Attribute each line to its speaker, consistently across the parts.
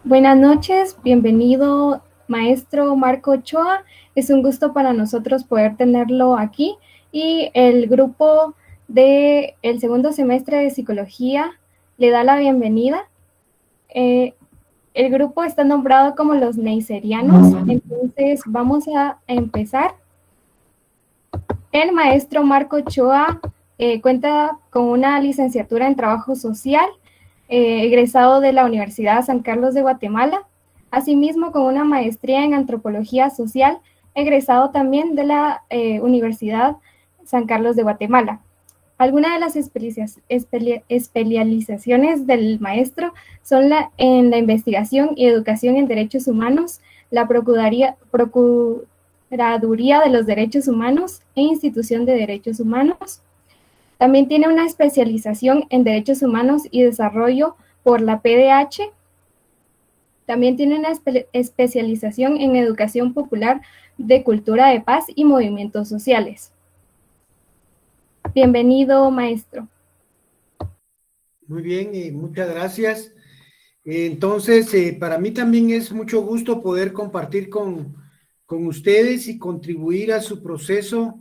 Speaker 1: Buenas noches, bienvenido maestro Marco Ochoa. Es un gusto para nosotros poder tenerlo aquí y el grupo del segundo semestre de psicología le da la bienvenida. El grupo está nombrado como los neiserianos, entonces vamos a empezar. El maestro Marco Ochoa cuenta con una licenciatura en trabajo social, egresado de la Universidad San Carlos de Guatemala, asimismo con una maestría en antropología social, egresado también de la Universidad San Carlos de Guatemala. Algunas de las especializaciones del maestro son en la investigación y educación en derechos humanos, la Procuraduría de los Derechos Humanos e Institución de Derechos Humanos. También tiene una especialización en Derechos Humanos y Desarrollo por la PDH. También tiene una especialización en Educación Popular de Cultura de Paz y Movimientos Sociales. Bienvenido, maestro.
Speaker 2: Muy bien, muchas gracias. Entonces, para mí también es mucho gusto poder compartir con ustedes y contribuir a su proceso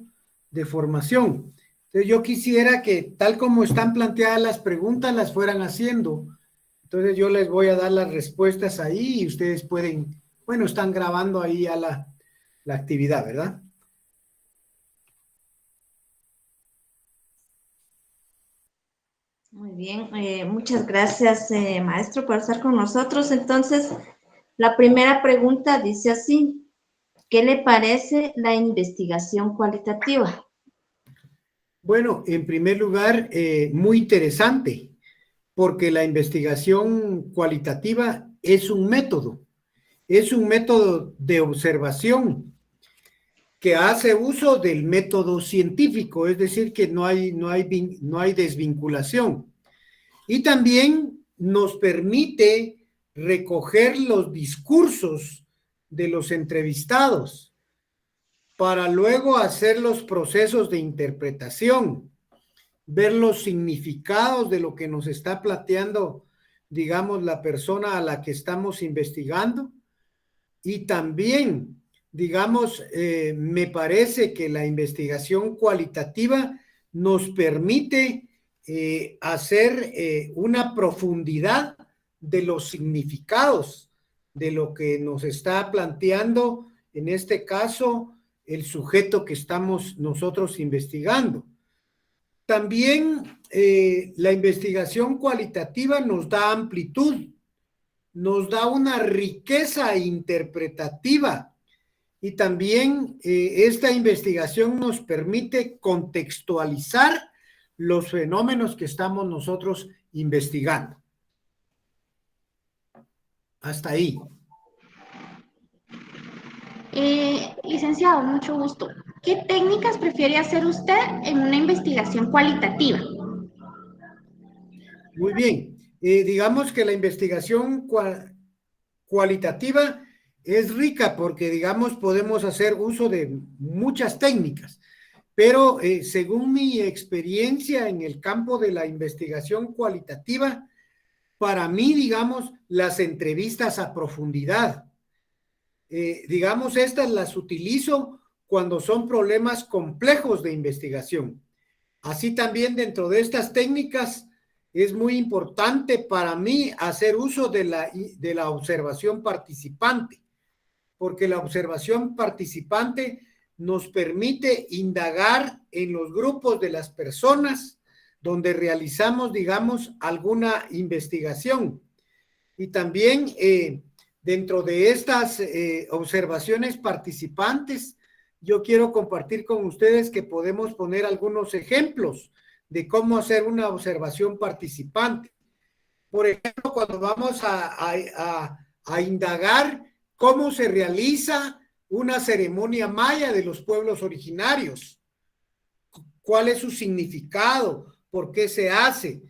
Speaker 2: de formación. Entonces, yo quisiera que tal como están planteadas las preguntas, las fueran haciendo. Entonces, yo les voy a dar las respuestas ahí y ustedes pueden, bueno, están grabando ahí ya la actividad, ¿verdad?
Speaker 3: Muy bien, muchas gracias, maestro, por estar con nosotros. Entonces, la primera pregunta dice así: ¿qué le parece la investigación cualitativa?
Speaker 2: Bueno, en primer lugar, muy interesante, porque la investigación cualitativa es un método de observación que hace uso del método científico, es decir, que no hay desvinculación. Y también nos permite recoger los discursos de los entrevistados para luego hacer los procesos de interpretación, ver los significados de lo que nos está planteando, digamos, la persona a la que estamos investigando. Y también, digamos, me parece que la investigación cualitativa nos permite hacer una profundidad de los significados de lo que nos está planteando, en este caso, el sujeto que estamos nosotros investigando. También la investigación cualitativa nos da amplitud, nos da una riqueza interpretativa y también esta investigación nos permite contextualizar los fenómenos que estamos nosotros investigando. Hasta ahí.
Speaker 4: Licenciado, mucho gusto. ¿Qué técnicas prefiere hacer usted en una investigación cualitativa?
Speaker 2: Muy bien. Digamos que la investigación cualitativa es rica porque, digamos, podemos hacer uso de muchas técnicas, pero según mi experiencia en el campo de la investigación cualitativa, para mí, digamos, las entrevistas a profundidad, digamos, estas las utilizo cuando son problemas complejos de investigación. Así también dentro de estas técnicas es muy importante para mí hacer uso de la observación participante, porque la observación participante nos permite indagar en los grupos de las personas donde realizamos, digamos, alguna investigación. Y también dentro de estas observaciones participantes, yo quiero compartir con ustedes que podemos poner algunos ejemplos de cómo hacer una observación participante. Por ejemplo, cuando vamos a indagar cómo se realiza una ceremonia maya de los pueblos originarios, cuál es su significado, por qué se hace.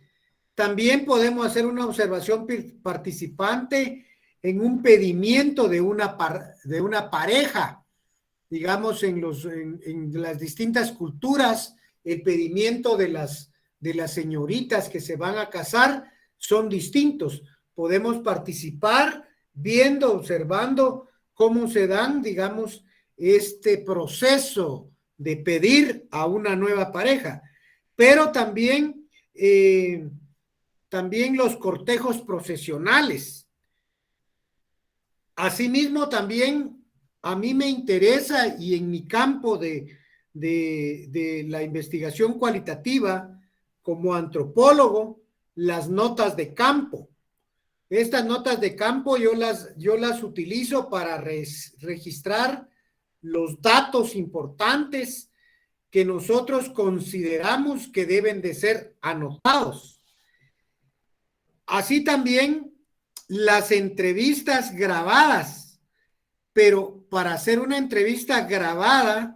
Speaker 2: También podemos hacer una observación participante en un pedimiento de una pareja, digamos, en las distintas culturas, el pedimiento de las señoritas que se van a casar son distintos. Podemos participar viendo, observando cómo se dan, digamos, este proceso de pedir a una nueva pareja, pero también, también los cortejos procesionales. Asimismo, también a mí me interesa, y en mi campo de la investigación cualitativa como antropólogo, las notas de campo. Estas notas de campo yo las utilizo para registrar los datos importantes que nosotros consideramos que deben de ser anotados. Así también las entrevistas grabadas, pero para hacer una entrevista grabada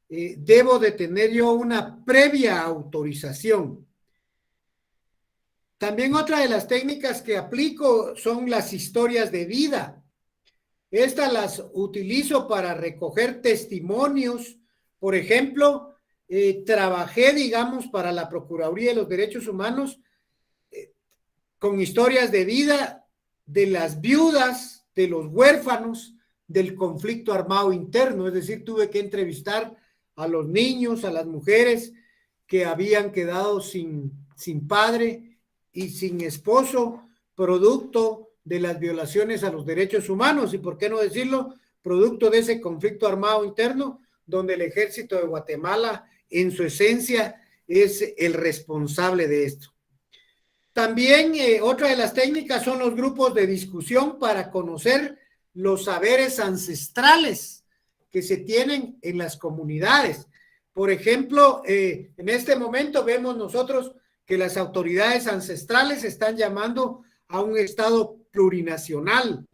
Speaker 2: debo de tener yo una previa autorización. También otra de las técnicas que aplico son las historias de vida. Estas las utilizo para recoger testimonios. Por ejemplo, trabajé, digamos, para la Procuraduría de los Derechos Humanos con historias de vida de las viudas, de los huérfanos, del conflicto armado interno. Es decir, tuve que entrevistar a los niños, a las mujeres que habían quedado sin padre y sin esposo, producto de las violaciones a los derechos humanos, y por qué no decirlo, producto de ese conflicto armado interno, donde el ejército de Guatemala, en su esencia, es el responsable de esto. También otra de las técnicas son los grupos de discusión para conocer los saberes ancestrales que se tienen en las comunidades. Por ejemplo, en este momento vemos nosotros que las autoridades ancestrales están llamando a un Estado plurinacional,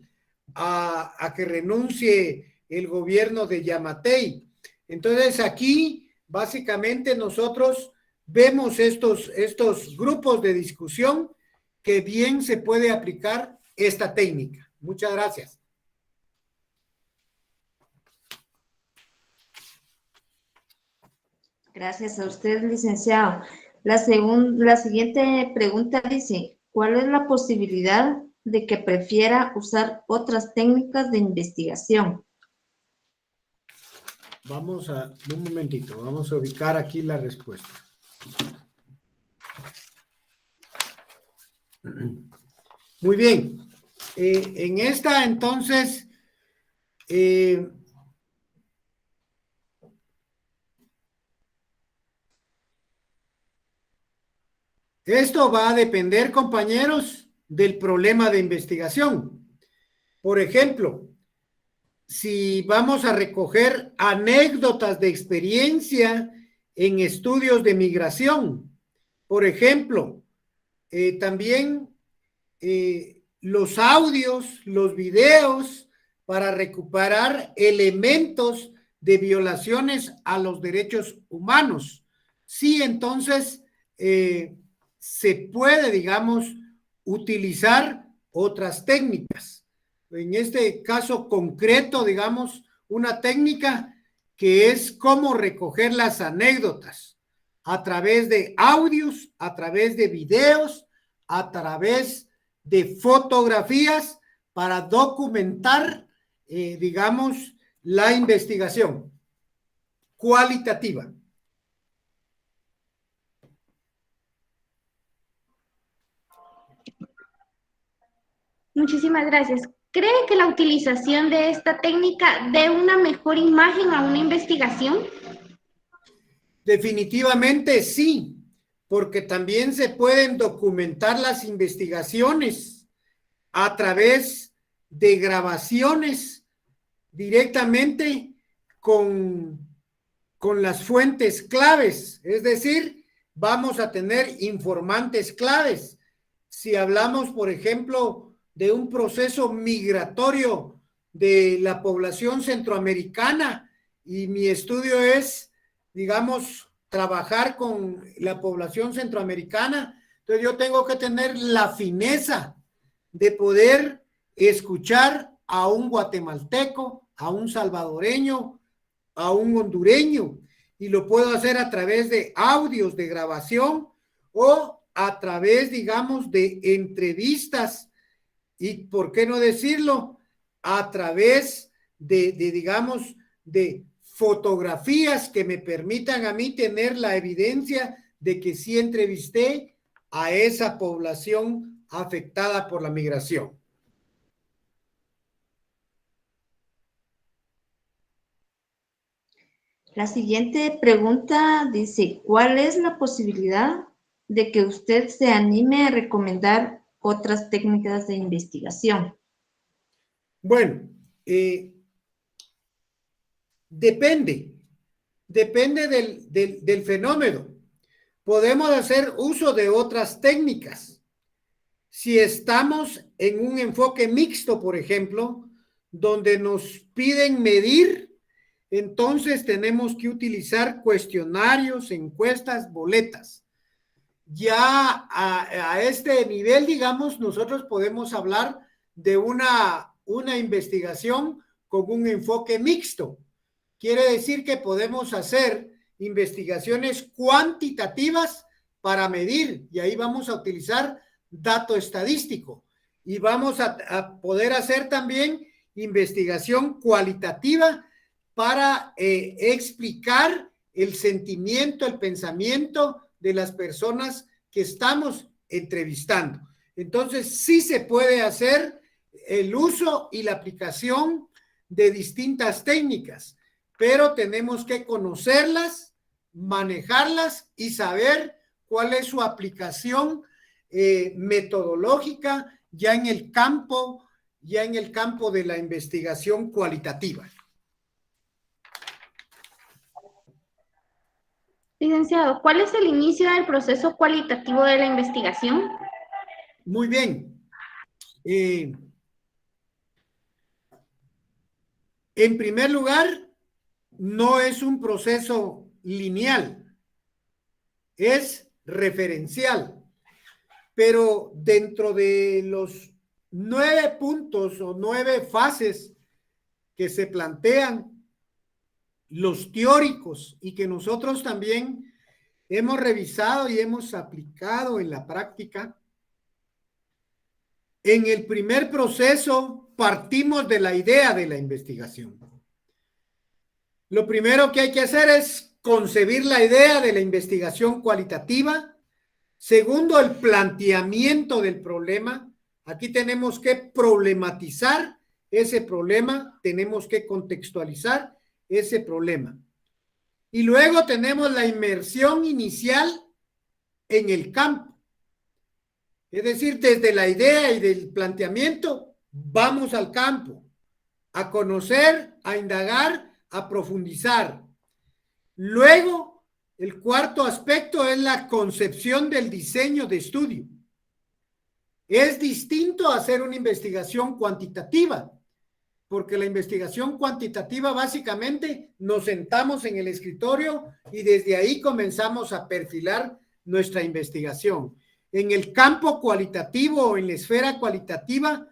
Speaker 2: a que renuncie el gobierno de Yamatei. Entonces aquí básicamente nosotros vemos estos grupos de discusión que bien se puede aplicar esta técnica. Muchas gracias.
Speaker 3: Gracias a usted, licenciado. La siguiente pregunta dice, ¿cuál es la posibilidad de que prefiera usar otras técnicas de investigación?
Speaker 2: Vamos a, un momentito, vamos a ubicar aquí la respuesta. Muy bien. En esta, entonces, esto va a depender, compañeros, del problema de investigación. Por ejemplo, si vamos a recoger anécdotas de experiencia en estudios de migración, por ejemplo, también los audios, los videos para recuperar elementos de violaciones a los derechos humanos. Sí, entonces se puede, digamos, utilizar otras técnicas. En este caso concreto, digamos, una técnica que es cómo recoger las anécdotas a través de audios, a través de videos, a través de fotografías para documentar, digamos, la investigación cualitativa.
Speaker 4: Muchísimas gracias. ¿Cree que la utilización de esta técnica dé una mejor imagen a una investigación?
Speaker 2: Definitivamente sí, porque también se pueden documentar las investigaciones a través de grabaciones directamente con las fuentes claves, es decir, vamos a tener informantes claves. Si hablamos, por ejemplo, de un proceso migratorio de la población centroamericana, y mi estudio es, digamos, trabajar con la población centroamericana, entonces yo tengo que tener la fineza de poder escuchar a un guatemalteco, a un salvadoreño, a un hondureño, y lo puedo hacer a través de audios de grabación o a través, digamos, de entrevistas y por qué no decirlo, a través digamos, de fotografías que me permitan a mí tener la evidencia de que sí entrevisté a esa población afectada por la migración.
Speaker 3: La siguiente pregunta dice, ¿cuál es la posibilidad de que usted se anime a recomendar otras técnicas de investigación?
Speaker 2: Bueno, depende del fenómeno. Podemos hacer uso de otras técnicas. Si estamos en un enfoque mixto, por ejemplo, donde nos piden medir, entonces tenemos que utilizar cuestionarios, encuestas, boletas. Ya a este nivel, digamos, nosotros podemos hablar de una investigación con un enfoque mixto. Quiere decir que podemos hacer investigaciones cuantitativas para medir, y ahí vamos a utilizar dato estadístico, y vamos a poder hacer también investigación cualitativa para explicar el sentimiento, el pensamiento de las personas que estamos entrevistando. Entonces, sí se puede hacer el uso y la aplicación de distintas técnicas, pero tenemos que conocerlas, manejarlas y saber cuál es su aplicación metodológica ya en el campo de la investigación cualitativa.
Speaker 4: Licenciado, ¿cuál es el inicio del proceso cualitativo de la investigación?
Speaker 2: Muy bien. En primer lugar, no es un proceso lineal, es referencial, pero dentro de los 9 puntos o 9 fases que se plantean, los teóricos y que nosotros también hemos revisado y hemos aplicado en la práctica, en el primer proceso partimos de la idea de la investigación. Lo primero que hay que hacer es concebir la idea de la investigación cualitativa. Segundo, el planteamiento del problema. Aquí tenemos que problematizar ese problema, tenemos que contextualizar ese problema. Y luego tenemos la inmersión inicial en el campo. Es decir, desde la idea y del planteamiento, vamos al campo, a conocer, a indagar, a profundizar. Luego, el cuarto aspecto es la concepción del diseño de estudio. Es distinto a hacer una investigación cuantitativa, porque la investigación cuantitativa básicamente nos sentamos en el escritorio y desde ahí comenzamos a perfilar nuestra investigación. En el campo cualitativo o en la esfera cualitativa,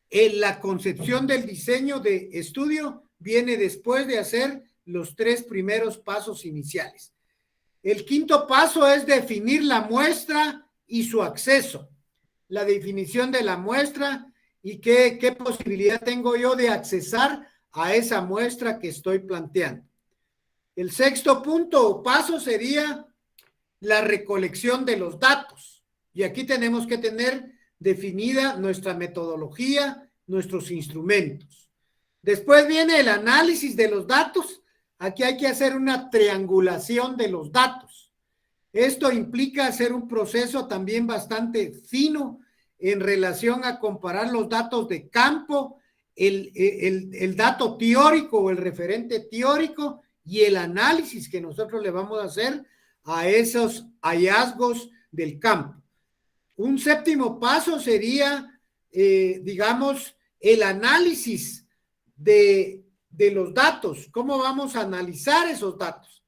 Speaker 2: en la concepción del diseño de estudio viene después de hacer los 3 primeros pasos iniciales. El quinto paso es definir la muestra y su acceso. La definición de la muestra y qué posibilidad tengo yo de accesar a esa muestra que estoy planteando. El sexto punto o paso sería la recolección de los datos. Y aquí tenemos que tener definida nuestra metodología, nuestros instrumentos. Después viene el análisis de los datos. Aquí hay que hacer una triangulación de los datos. Esto implica hacer un proceso también bastante fino en relación a comparar los datos de campo, el dato teórico o el referente teórico y el análisis que nosotros le vamos a hacer a esos hallazgos del campo. Un séptimo paso sería, digamos, el análisis de los datos. ¿Cómo vamos a analizar esos datos?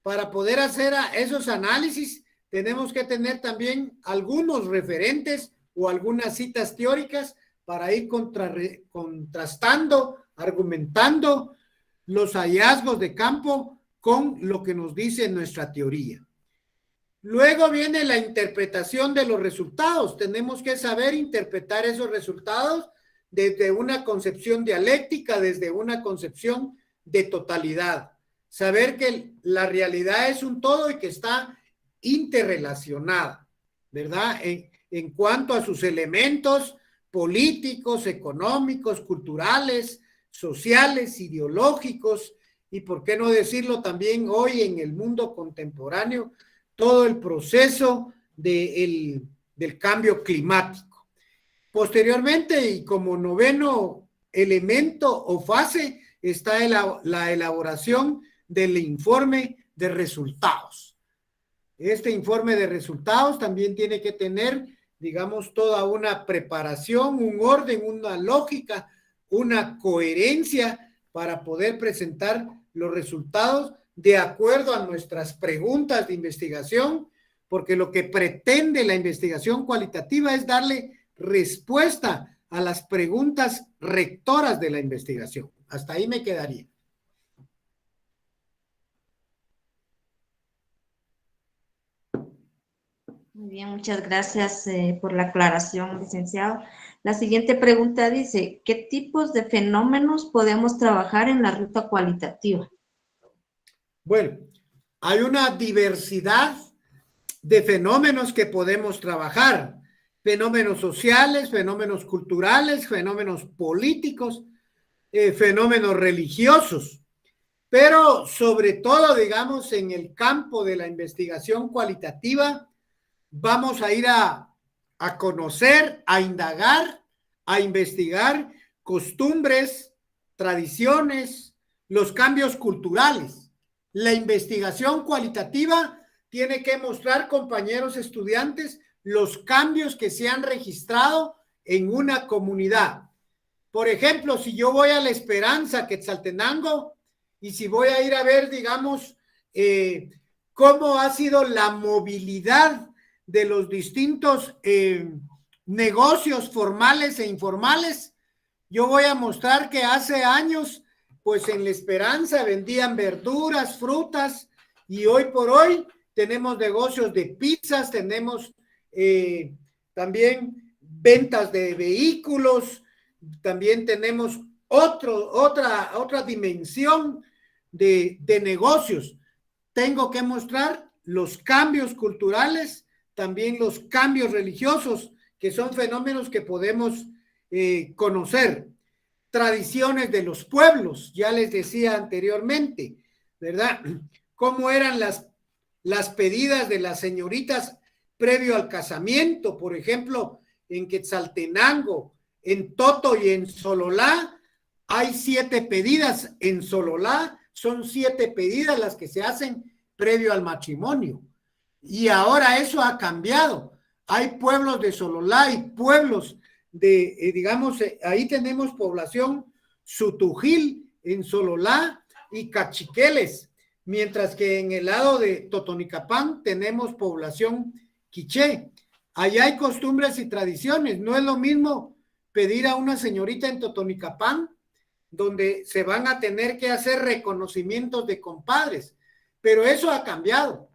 Speaker 2: Para poder hacer esos análisis, tenemos que tener también algunos referentes o algunas citas teóricas para ir contrastando, argumentando los hallazgos de campo con lo que nos dice nuestra teoría. Luego viene la interpretación de los resultados. Tenemos que saber interpretar esos resultados desde una concepción dialéctica, desde una concepción de totalidad. Saber que la realidad es un todo y que está interrelacionada, ¿verdad? En cuanto a sus elementos políticos, económicos, culturales, sociales, ideológicos, y por qué no decirlo también hoy en el mundo contemporáneo, todo el proceso del cambio climático. Posteriormente, y como noveno elemento o fase, está la elaboración del informe de resultados. Este informe de resultados también tiene que tener, digamos, toda una preparación, un orden, una lógica, una coherencia para poder presentar los resultados de acuerdo a nuestras preguntas de investigación, porque lo que pretende la investigación cualitativa es darle respuesta a las preguntas rectoras de la investigación. Hasta ahí me quedaría.
Speaker 3: Muy bien, muchas gracias por la aclaración, licenciado. La siguiente pregunta dice, ¿qué tipos de fenómenos podemos trabajar en la ruta cualitativa?
Speaker 2: Bueno, hay una diversidad de fenómenos que podemos trabajar. Fenómenos sociales, fenómenos culturales, fenómenos políticos, fenómenos religiosos. Pero sobre todo, digamos, en el campo de la investigación cualitativa, vamos a ir a conocer, a indagar, a investigar costumbres, tradiciones, los cambios culturales. La investigación cualitativa tiene que mostrar, compañeros estudiantes, los cambios que se han registrado en una comunidad. Por ejemplo, si yo voy a La Esperanza, Quetzaltenango, y si voy a ir a ver, digamos, cómo ha sido la movilidad de los distintos negocios formales e informales, yo voy a mostrar que hace años, pues en La Esperanza vendían verduras, frutas, y hoy por hoy tenemos negocios de pizzas, tenemos también ventas de vehículos, también tenemos otra dimensión de negocios. Tengo que mostrar los cambios culturales, también los cambios religiosos, que son fenómenos que podemos conocer. Tradiciones de los pueblos, ya les decía anteriormente, ¿verdad? Cómo eran las pedidas de las señoritas previo al casamiento, por ejemplo, en Quetzaltenango, en Toto y en Sololá, hay 7 pedidas. En Sololá son 7 pedidas las que se hacen previo al matrimonio. Y ahora eso ha cambiado. Hay pueblos de Sololá y pueblos de, digamos, ahí tenemos población Sutujil en Sololá y Cachiqueles, mientras que en el lado de Totonicapán tenemos población quiché. Allá hay costumbres y tradiciones. No es lo mismo pedir a una señorita en Totonicapán, donde se van a tener que hacer reconocimientos de compadres, pero eso ha cambiado.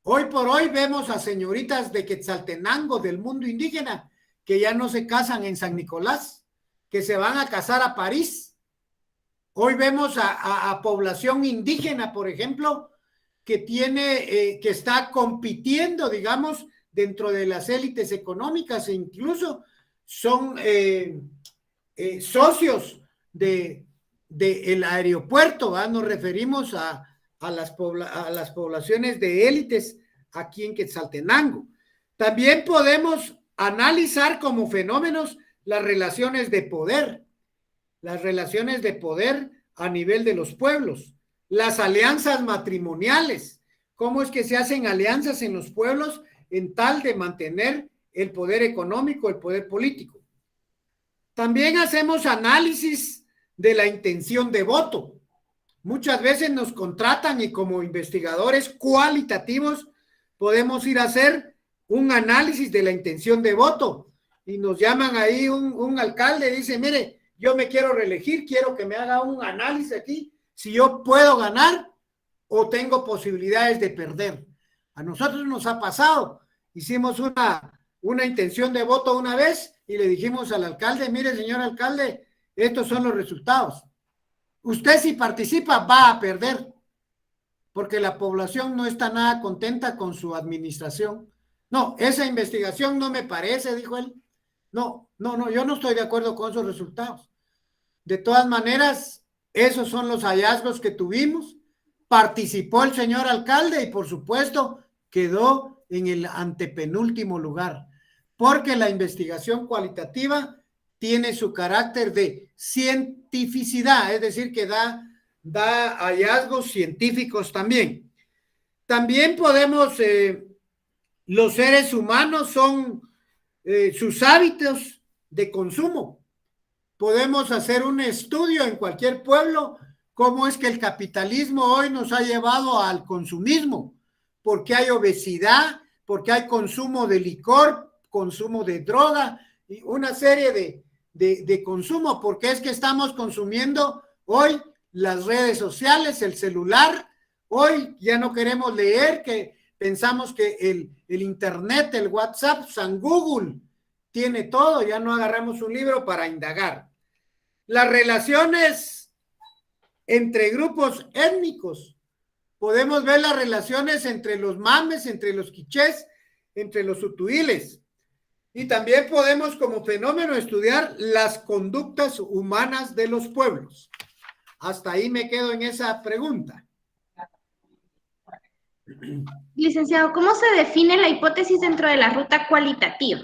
Speaker 2: Hoy por hoy vemos a señoritas de Quetzaltenango, del mundo indígena, que ya no se casan en San Nicolás, que se van a casar a París. Hoy vemos a población indígena, por ejemplo, que está compitiendo, digamos, dentro de las élites económicas, e incluso son socios del aeropuerto, ¿verdad? Nos referimos a las poblaciones de élites aquí en Quetzaltenango. También podemos analizar como fenómenos las relaciones de poder a nivel de los pueblos, las alianzas matrimoniales, cómo es que se hacen alianzas en los pueblos en tal de mantener el poder económico, el poder político. También hacemos análisis de la intención de voto. Muchas veces nos contratan y como investigadores cualitativos podemos ir a hacer un análisis de la intención de voto y nos llaman ahí un alcalde y dice, mire, yo me quiero reelegir, quiero que me haga un análisis aquí, si yo puedo ganar o tengo posibilidades de perder. A nosotros nos ha pasado. Hicimos una intención de voto una vez y le dijimos al alcalde, mire, señor alcalde, estos son los resultados. Usted si participa va a perder, porque la población no está nada contenta con su administración. No, esa investigación no me parece, dijo él. No, yo no estoy de acuerdo con esos resultados. De todas maneras, esos son los hallazgos que tuvimos. Participó el señor alcalde y por supuesto quedó en el antepenúltimo lugar, porque la investigación cualitativa tiene su carácter de cientificidad, es decir, que da hallazgos científicos también. También podemos, los seres humanos son sus hábitos de consumo. Podemos hacer un estudio en cualquier pueblo, cómo es que el capitalismo hoy nos ha llevado al consumismo, porque hay obesidad, porque hay consumo de licor, consumo de droga, y una serie de consumo, porque es que estamos consumiendo hoy las redes sociales, el celular, hoy ya no queremos leer, que pensamos que el internet, el WhatsApp, San Google, tiene todo, ya no agarramos un libro para indagar. Las relaciones entre grupos étnicos, podemos ver las relaciones entre los mames, entre los quichés, entre los utuiles. Y también podemos como fenómeno estudiar las conductas humanas de los pueblos. Hasta ahí me quedo en esa pregunta.
Speaker 4: Licenciado, ¿cómo se define la hipótesis dentro de la ruta cualitativa?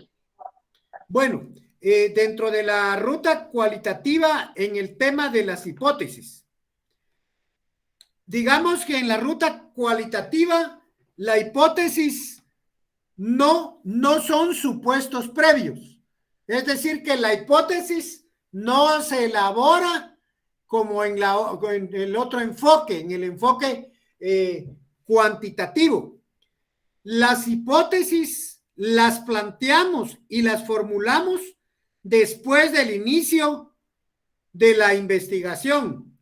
Speaker 2: Bueno, dentro de la ruta cualitativa en el tema de las hipótesis. Digamos que en la ruta cualitativa la hipótesis no son supuestos previos. Es decir, que la hipótesis no se elabora como en el otro enfoque, en el enfoque cuantitativo. Las hipótesis las planteamos y las formulamos después del inicio de la investigación.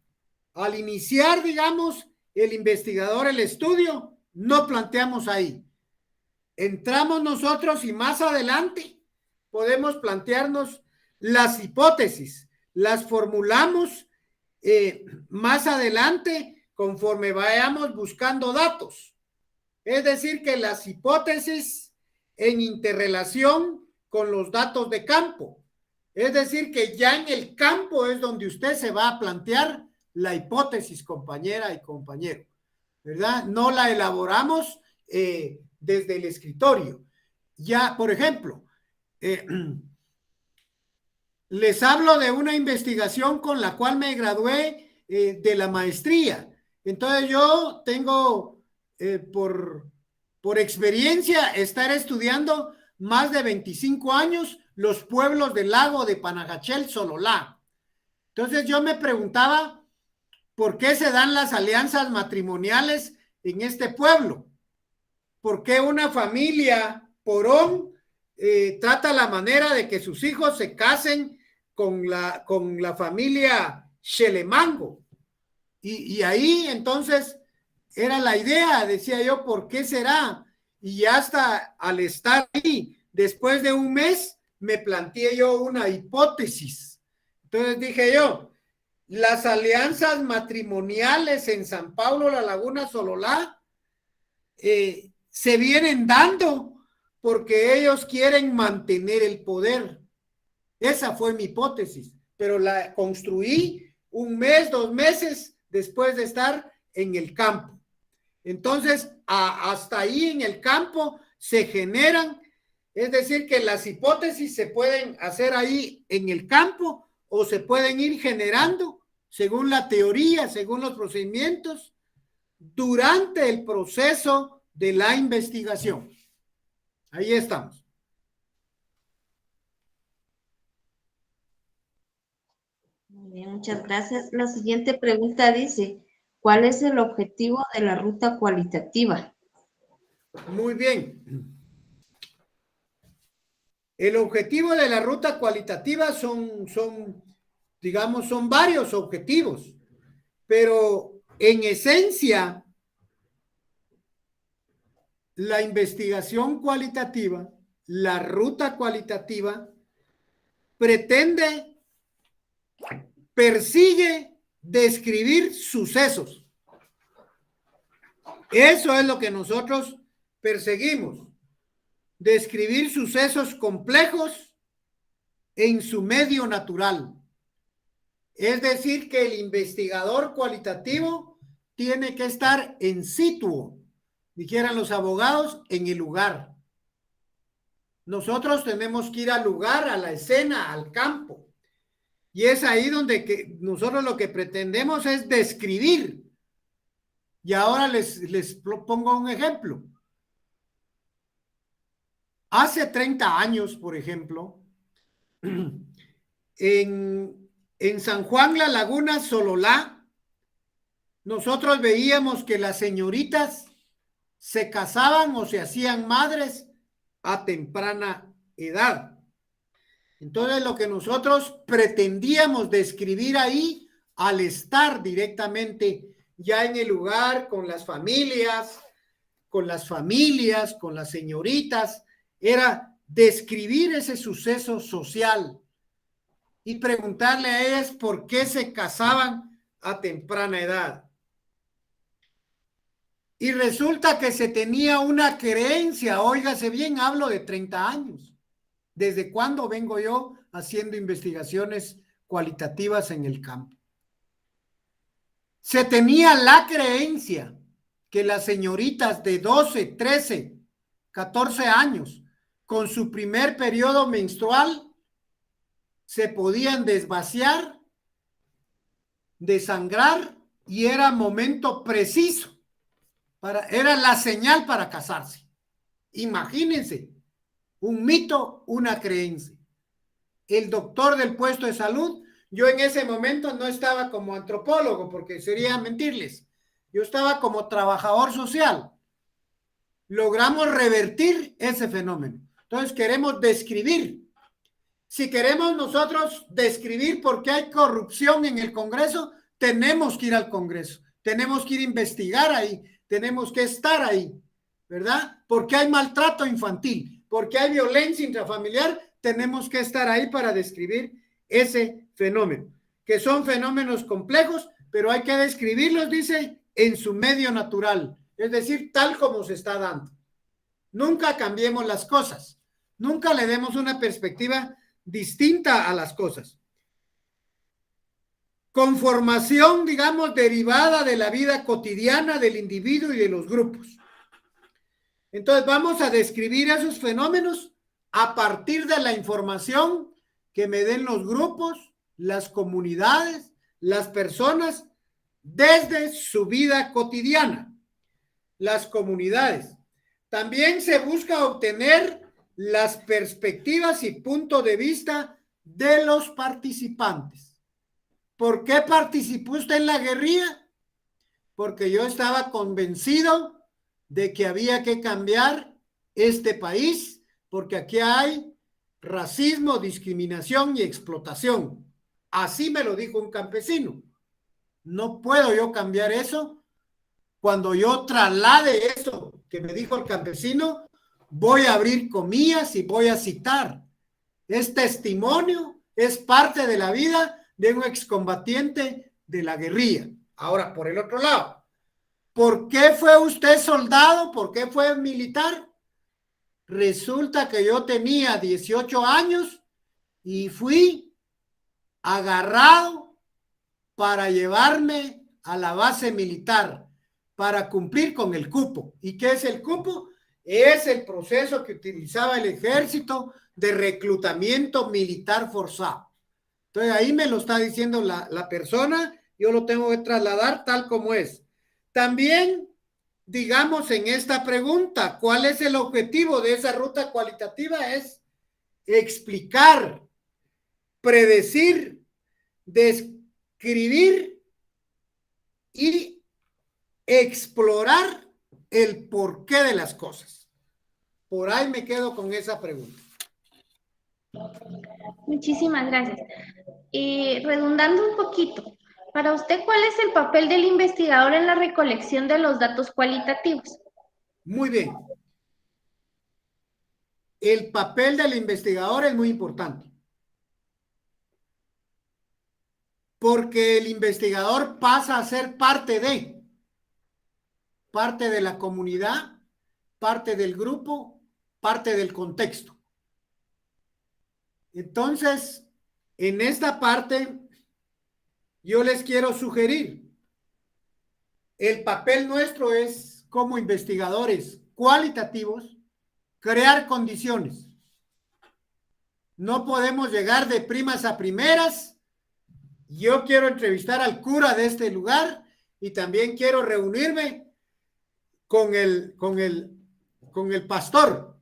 Speaker 2: Al iniciar, digamos, el investigador el estudio, no planteamos ahí. Entramos nosotros y más adelante podemos plantearnos las hipótesis, las formulamos más adelante conforme vayamos buscando datos. Es decir, que las hipótesis en interrelación con los datos de campo. Es decir, que ya en el campo es donde usted se va a plantear la hipótesis, compañera y compañero, ¿verdad? No la elaboramos desde el escritorio. Ya, por ejemplo, les hablo de una investigación con la cual me gradué de la maestría. Entonces yo tengo, por experiencia, estar estudiando más de 25 años los pueblos del lago de Panajachel, Sololá. Entonces yo me preguntaba, ¿por qué se dan las alianzas matrimoniales en este pueblo? ¿Por qué una familia porón trata la manera de que sus hijos se casen con la familia Xelemango? Y ahí entonces era la idea, decía yo, ¿por qué será? Y hasta al estar ahí, después de un mes, me planteé yo una hipótesis. Entonces dije yo, las alianzas matrimoniales en San Pablo, La Laguna, Sololá, se vienen dando porque ellos quieren mantener el poder. Esa fue mi hipótesis, pero la construí un mes, 2 meses después de estar en el campo. Entonces, hasta ahí en el campo se generan, es decir, que las hipótesis se pueden hacer ahí en el campo o se pueden ir generando según la teoría, según los procedimientos, durante el proceso de la investigación. Ahí estamos.
Speaker 3: Muy bien, muchas gracias. La siguiente pregunta dice, ¿cuál es el objetivo de la ruta cualitativa?
Speaker 2: Muy bien. El objetivo de la ruta cualitativa son varios objetivos, pero en esencia la investigación cualitativa, la ruta cualitativa, persigue describir sucesos. Eso es lo que nosotros perseguimos, describir sucesos complejos en su medio natural. Es decir, que el investigador cualitativo tiene que estar in situ, dijeran los abogados, en el lugar. Nosotros tenemos que ir al lugar, a la escena, al campo. Y es ahí donde nosotros lo que pretendemos es describir. Y ahora les pongo un ejemplo. Hace 30 años, por ejemplo, en San Juan La Laguna, Sololá, nosotros veíamos que las señoritas se casaban o se hacían madres a temprana edad. Entonces, lo que nosotros pretendíamos describir ahí, al estar directamente ya en el lugar con las familias, con las señoritas, era describir ese suceso social y preguntarle a ellas por qué se casaban a temprana edad. Y resulta que se tenía una creencia, óigase bien, hablo de 30 años. ¿Desde cuándo vengo yo haciendo investigaciones cualitativas en el campo? Se tenía la creencia que las señoritas de 12, 13, 14 años, con su primer periodo menstrual, se podían desvaciar, desangrar, y era momento preciso. Era la señal para casarse. Imagínense, un mito, una creencia. El doctor del puesto de salud, yo en ese momento no estaba como antropólogo, porque sería mentirles. Yo estaba como trabajador social. Logramos revertir ese fenómeno. Entonces queremos describir. Si queremos nosotros describir por qué hay corrupción en el Congreso, tenemos que ir al Congreso. Tenemos que ir a investigar ahí. Tenemos que estar ahí, ¿verdad? Porque hay maltrato infantil, porque hay violencia intrafamiliar, tenemos que estar ahí para describir ese fenómeno, que son fenómenos complejos, pero hay que describirlos, dice, en su medio natural, es decir, tal como se está dando. Nunca cambiemos las cosas, nunca le demos una perspectiva distinta a las cosas. Conformación, digamos, derivada de la vida cotidiana del individuo y de los grupos. Entonces vamos a describir esos fenómenos a partir de la información que me den los grupos, las comunidades, las personas, desde su vida cotidiana. Las comunidades. También se busca obtener las perspectivas y punto de vista de los participantes. ¿Por qué participó usted en la guerrilla? Porque yo estaba convencido de que había que cambiar este país, porque aquí hay racismo, discriminación y explotación. Así me lo dijo un campesino. No puedo yo cambiar eso. Cuando yo traslade eso que me dijo el campesino, voy a abrir comillas y voy a citar. Es testimonio, es parte de la vida de un excombatiente de la guerrilla. Ahora, por el otro lado, ¿por qué fue usted soldado? ¿Por qué fue militar? Resulta que yo tenía 18 años y fui agarrado para llevarme a la base militar para cumplir con el cupo. ¿Y qué es el cupo? Es el proceso que utilizaba el ejército de reclutamiento militar forzado. Entonces ahí me lo está diciendo la persona, yo lo tengo que trasladar tal como es. También, digamos en esta pregunta, ¿cuál es el objetivo de esa ruta cualitativa? Es explicar, predecir, describir y explorar el porqué de las cosas. Por ahí me quedo con esa pregunta.
Speaker 4: Muchísimas gracias. Redundando un poquito, para usted, ¿cuál es el papel del investigador en la recolección de los datos cualitativos?
Speaker 2: Muy bien. el papel del investigador es muy importante. Porque el investigador pasa a ser parte de la comunidad, parte del grupo, parte del contexto. Entonces, en esta parte, yo les quiero sugerir, el papel nuestro es, como investigadores cualitativos, crear condiciones. No podemos llegar de primas a primeras. Yo quiero entrevistar al cura de este lugar y también quiero reunirme con el pastor.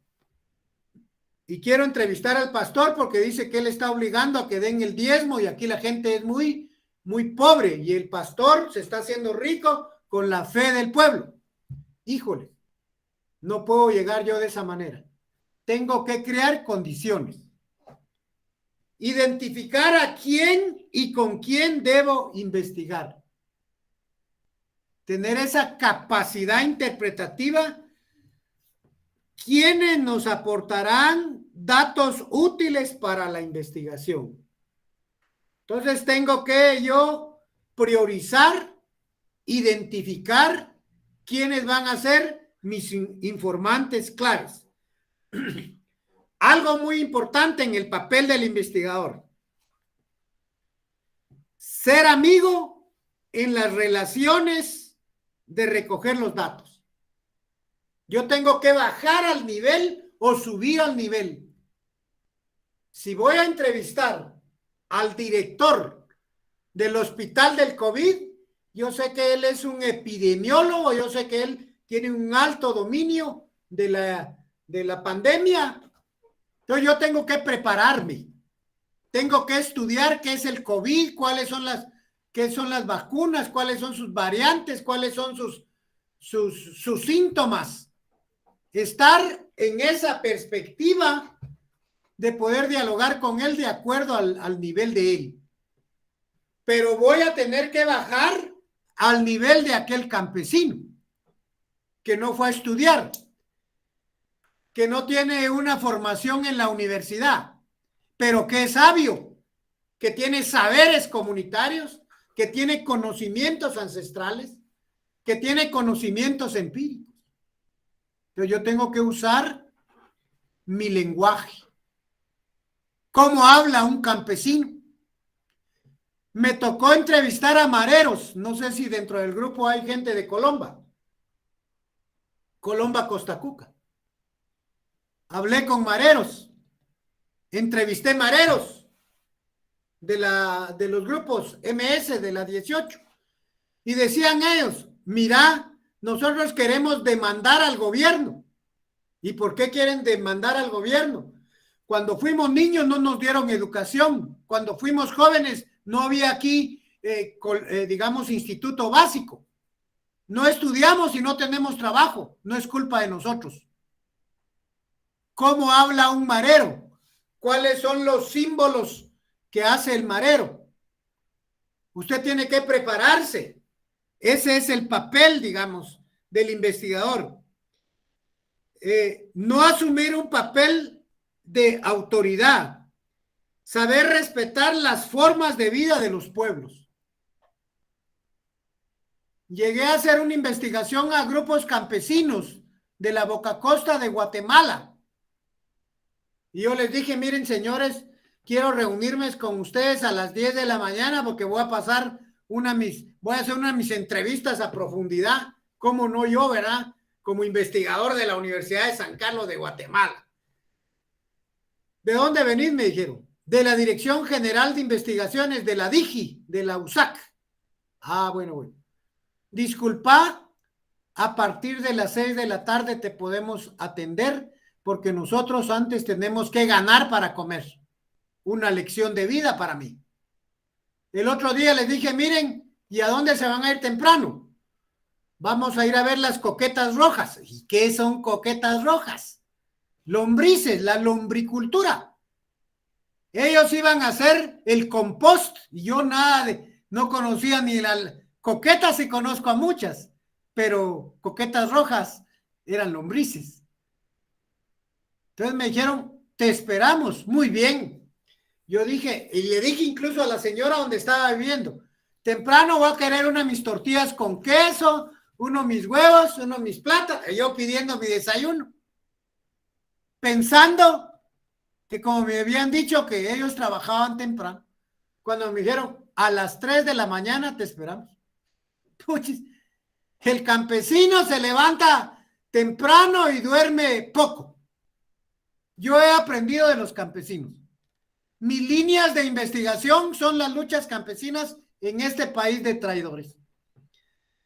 Speaker 2: Y quiero entrevistar al pastor porque dice que él está obligando a que den el diezmo y aquí la gente es muy, muy pobre y el pastor se está haciendo rico con la fe del pueblo. Híjole, no puedo llegar yo de esa manera. Tengo que crear condiciones. Identificar a quién y con quién debo investigar. Tener esa capacidad interpretativa. ¿Quiénes nos aportarán datos útiles para la investigación? Entonces tengo que yo priorizar, identificar quiénes van a ser mis informantes claves. Algo muy importante en el papel del investigador. Ser amigo en las relaciones de recoger los datos. Yo tengo que bajar al nivel o subir al nivel. Si voy a entrevistar al director del hospital del COVID, yo sé que él es un epidemiólogo, yo sé que él tiene un alto dominio de la pandemia. Entonces yo tengo que prepararme, tengo que estudiar qué es el COVID, qué son las vacunas, cuáles son sus variantes, cuáles son sus síntomas. Estar en esa perspectiva de poder dialogar con él de acuerdo al nivel de él. Pero voy a tener que bajar al nivel de aquel campesino que no fue a estudiar, que no tiene una formación en la universidad, pero que es sabio, que tiene saberes comunitarios, que tiene conocimientos ancestrales, que tiene conocimientos empíricos. Entonces yo tengo que usar mi lenguaje. ¿Cómo habla un campesino? Me tocó entrevistar a mareros, no sé si dentro del grupo hay gente de Colomba, Costa Cuca. Hablé con mareros, entrevisté mareros de los grupos MS de la 18 y decían ellos, mira, nosotros queremos demandar al gobierno. ¿Y por qué quieren demandar al gobierno? Cuando fuimos niños no nos dieron educación, cuando fuimos jóvenes no había aquí, digamos, instituto básico. No estudiamos y no tenemos trabajo, no es culpa de nosotros. ¿Cómo habla un marero? ¿Cuáles son los símbolos que hace el marero? Usted tiene que prepararse. Ese es el papel, digamos, del investigador. No asumir un papel de autoridad. Saber respetar las formas de vida de los pueblos. Llegué a hacer una investigación a grupos campesinos de la Boca Costa de Guatemala. Y yo les dije, miren señores, quiero reunirme con ustedes a las 10 de la mañana porque voy a hacer una de mis entrevistas a profundidad, como no yo, ¿verdad? Como investigador de la Universidad de San Carlos de Guatemala. ¿De dónde venís? Me dijeron. De la Dirección General de Investigaciones de la DIGI, de la USAC. Ah, bueno. Disculpa, a partir de las 6 de la tarde te podemos atender porque nosotros antes tenemos que ganar para comer. Una lección de vida para mí. El otro día les dije, miren, ¿y a dónde se van a ir temprano? Vamos a ir a ver las coquetas rojas. ¿Y qué son coquetas rojas? Lombrices, la lombricultura. Ellos iban a hacer el compost y yo no conocía ni las coquetas, y conozco a muchas, pero coquetas rojas eran lombrices. Entonces me dijeron, te esperamos, muy bien. Yo dije, y le dije incluso a la señora donde estaba viviendo, temprano voy a querer una de mis tortillas con queso, uno de mis huevos, uno de mis plátanos, y yo pidiendo mi desayuno, pensando que como me habían dicho que ellos trabajaban temprano, cuando me dijeron, a las 3 de la mañana te esperamos. Puchis, el campesino se levanta temprano y duerme poco. Yo he aprendido de los campesinos. Mis líneas de investigación son las luchas campesinas en este país de traidores.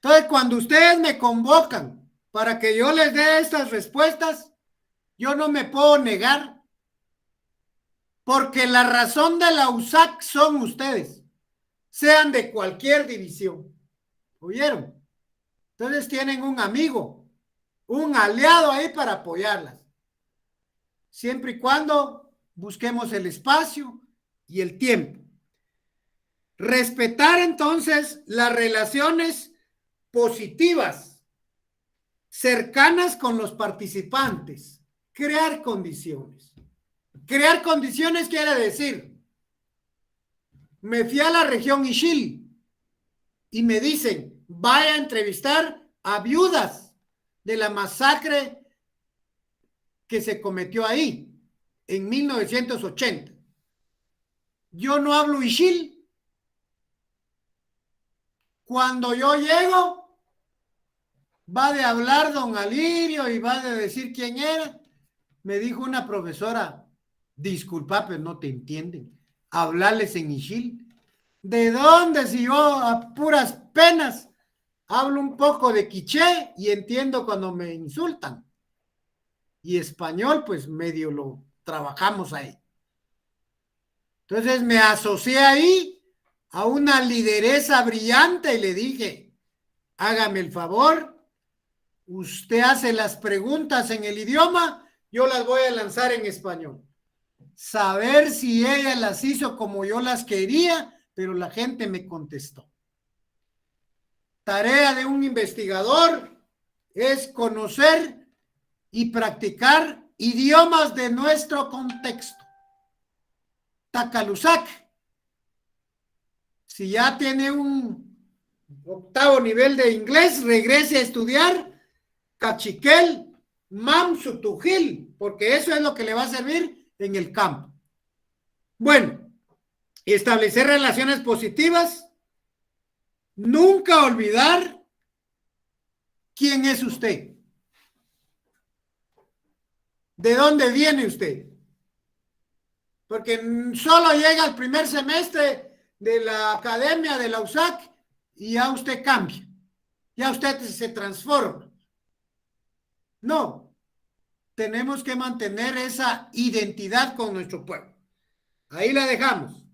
Speaker 2: Entonces, cuando ustedes me convocan para que yo les dé estas respuestas, yo no me puedo negar, porque la razón de la USAC son ustedes, sean de cualquier división. ¿Oyeron? Entonces tienen un amigo, un aliado ahí para apoyarlas. Siempre y cuando busquemos el espacio y el tiempo. Respetar entonces las relaciones positivas, cercanas con los participantes. Crear condiciones. Crear condiciones quiere decir, me fui a la región Ixil y me dicen, vaya a entrevistar a viudas de la masacre que se cometió ahí en 1980. Yo no hablo Ixil. Cuando yo llego, va de hablar don Alirio y va de decir quién era. Me dijo una profesora, disculpa, pero no te entienden. Hablarles en Ixil. ¿De dónde? Si yo a puras penas hablo un poco de quiché y entiendo cuando me insultan. Y español, pues medio lo trabajamos ahí. Entonces me asocié ahí a una lideresa brillante y le dije, hágame el favor, usted hace las preguntas en el idioma, yo las voy a lanzar en español. Saber si ella las hizo como yo las quería, pero la gente me contestó. Tarea de un investigador es conocer y practicar idiomas de nuestro contexto. Tacalusac, si ya tiene un 8º nivel de inglés, regrese a estudiar cachiquel, mamsutujil, porque eso es lo que le va a servir en el campo. Bueno, establecer relaciones positivas, nunca olvidar quién es usted, de dónde viene usted, porque solo llega al primer semestre de la academia de la USAC y ya usted cambia, ya usted se transforma. No, tenemos que mantener esa identidad con nuestro pueblo. Ahí la dejamos.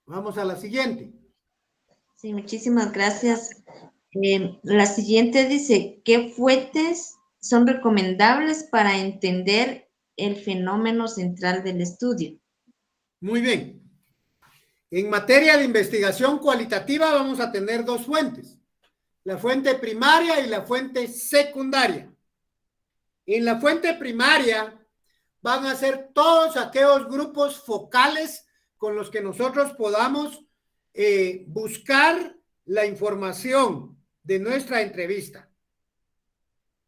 Speaker 2: Vamos a la siguiente.
Speaker 3: Sí, muchísimas gracias. La siguiente dice, ¿qué fuentes son recomendables para entender el fenómeno central del estudio?
Speaker 2: Muy bien. En materia de investigación cualitativa vamos a tener 2 fuentes. La fuente primaria y la fuente secundaria. En la fuente primaria van a ser todos aquellos grupos focales con los que nosotros podamos buscar la información de nuestra entrevista.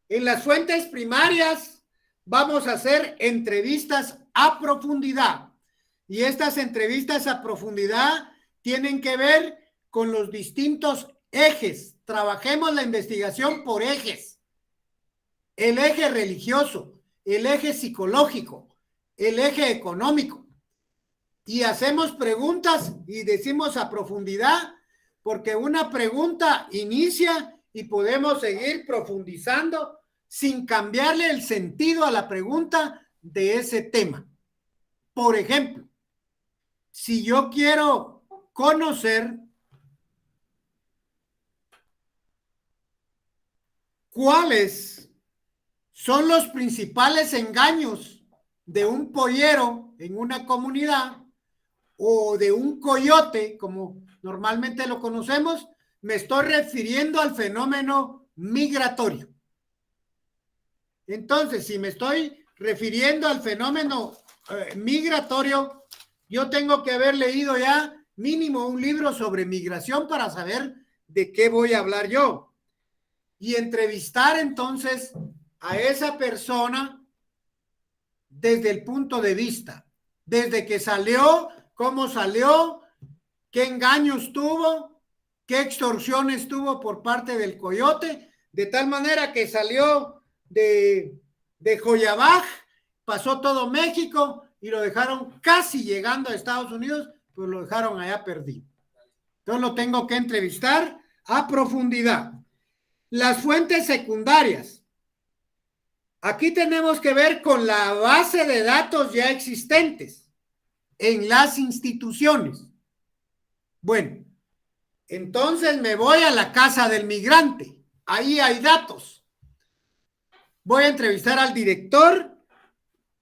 Speaker 2: En las fuentes primarias vamos a hacer entrevistas a profundidad. Y estas entrevistas a profundidad tienen que ver con los distintos ejes. Trabajemos la investigación por ejes. El eje religioso, el eje psicológico, el eje económico. Y hacemos preguntas y decimos a profundidad, porque una pregunta inicia y podemos seguir profundizando sin cambiarle el sentido a la pregunta de ese tema. Por ejemplo, si yo quiero conocer cuáles son los principales engaños de un pollero en una comunidad o de un coyote, como normalmente lo conocemos, me estoy refiriendo al fenómeno migratorio. Entonces, si me estoy refiriendo al fenómeno migratorio, yo tengo que haber leído ya mínimo un libro sobre migración para saber de qué voy a hablar yo. Y entrevistar entonces a esa persona desde el punto de vista, desde que salió, cómo salió, qué engaños tuvo, qué extorsiones tuvo por parte del coyote, de tal manera que salió de Joyabaj, pasó todo México y lo dejaron casi llegando a Estados Unidos, pues lo dejaron allá perdido. Entonces lo tengo que entrevistar a profundidad. Las fuentes secundarias. Aquí tenemos que ver con la base de datos ya existentes en las instituciones. Bueno, entonces me voy a la casa del migrante. Ahí hay datos. Voy a entrevistar al director.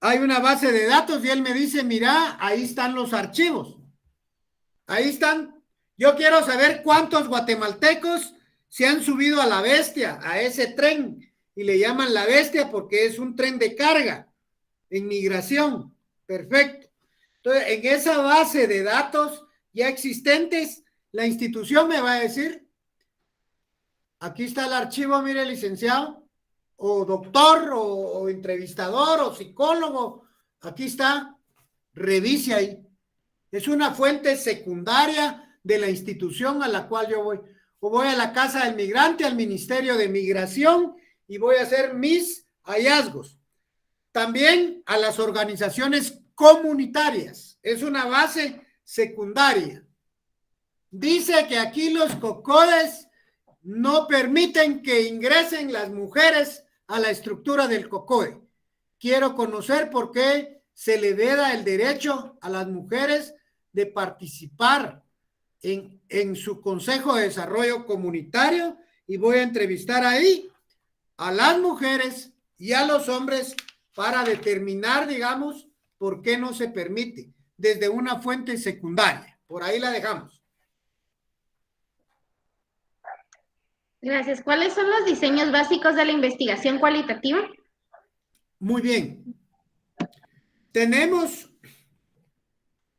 Speaker 2: Hay una base de datos y él me dice, mira, ahí están los archivos. Ahí están. Yo quiero saber cuántos guatemaltecos se han subido a la Bestia, a ese tren. Y le llaman la Bestia porque es un tren de carga en migración. Perfecto. Entonces, en esa base de datos ya existentes, la institución me va a decir, aquí está el archivo, mire, licenciado, o doctor, o entrevistador, o psicólogo, aquí está, revise ahí. Es una fuente secundaria de la institución a la cual yo voy. O voy a la casa del migrante, al Ministerio de Migración, y voy a hacer mis hallazgos. También a las organizaciones comunitarias. Es una base secundaria. Dice que aquí los cocodes no permiten que ingresen las mujeres a la estructura del cocode. Quiero conocer por qué se le veda el derecho a las mujeres de participar en su Consejo de Desarrollo Comunitario, y voy a entrevistar ahí a las mujeres y a los hombres para determinar, digamos, por qué no se permite desde una fuente secundaria. Por ahí la dejamos.
Speaker 4: Gracias. ¿Cuáles son los diseños básicos de la investigación cualitativa?
Speaker 2: Muy bien. Tenemos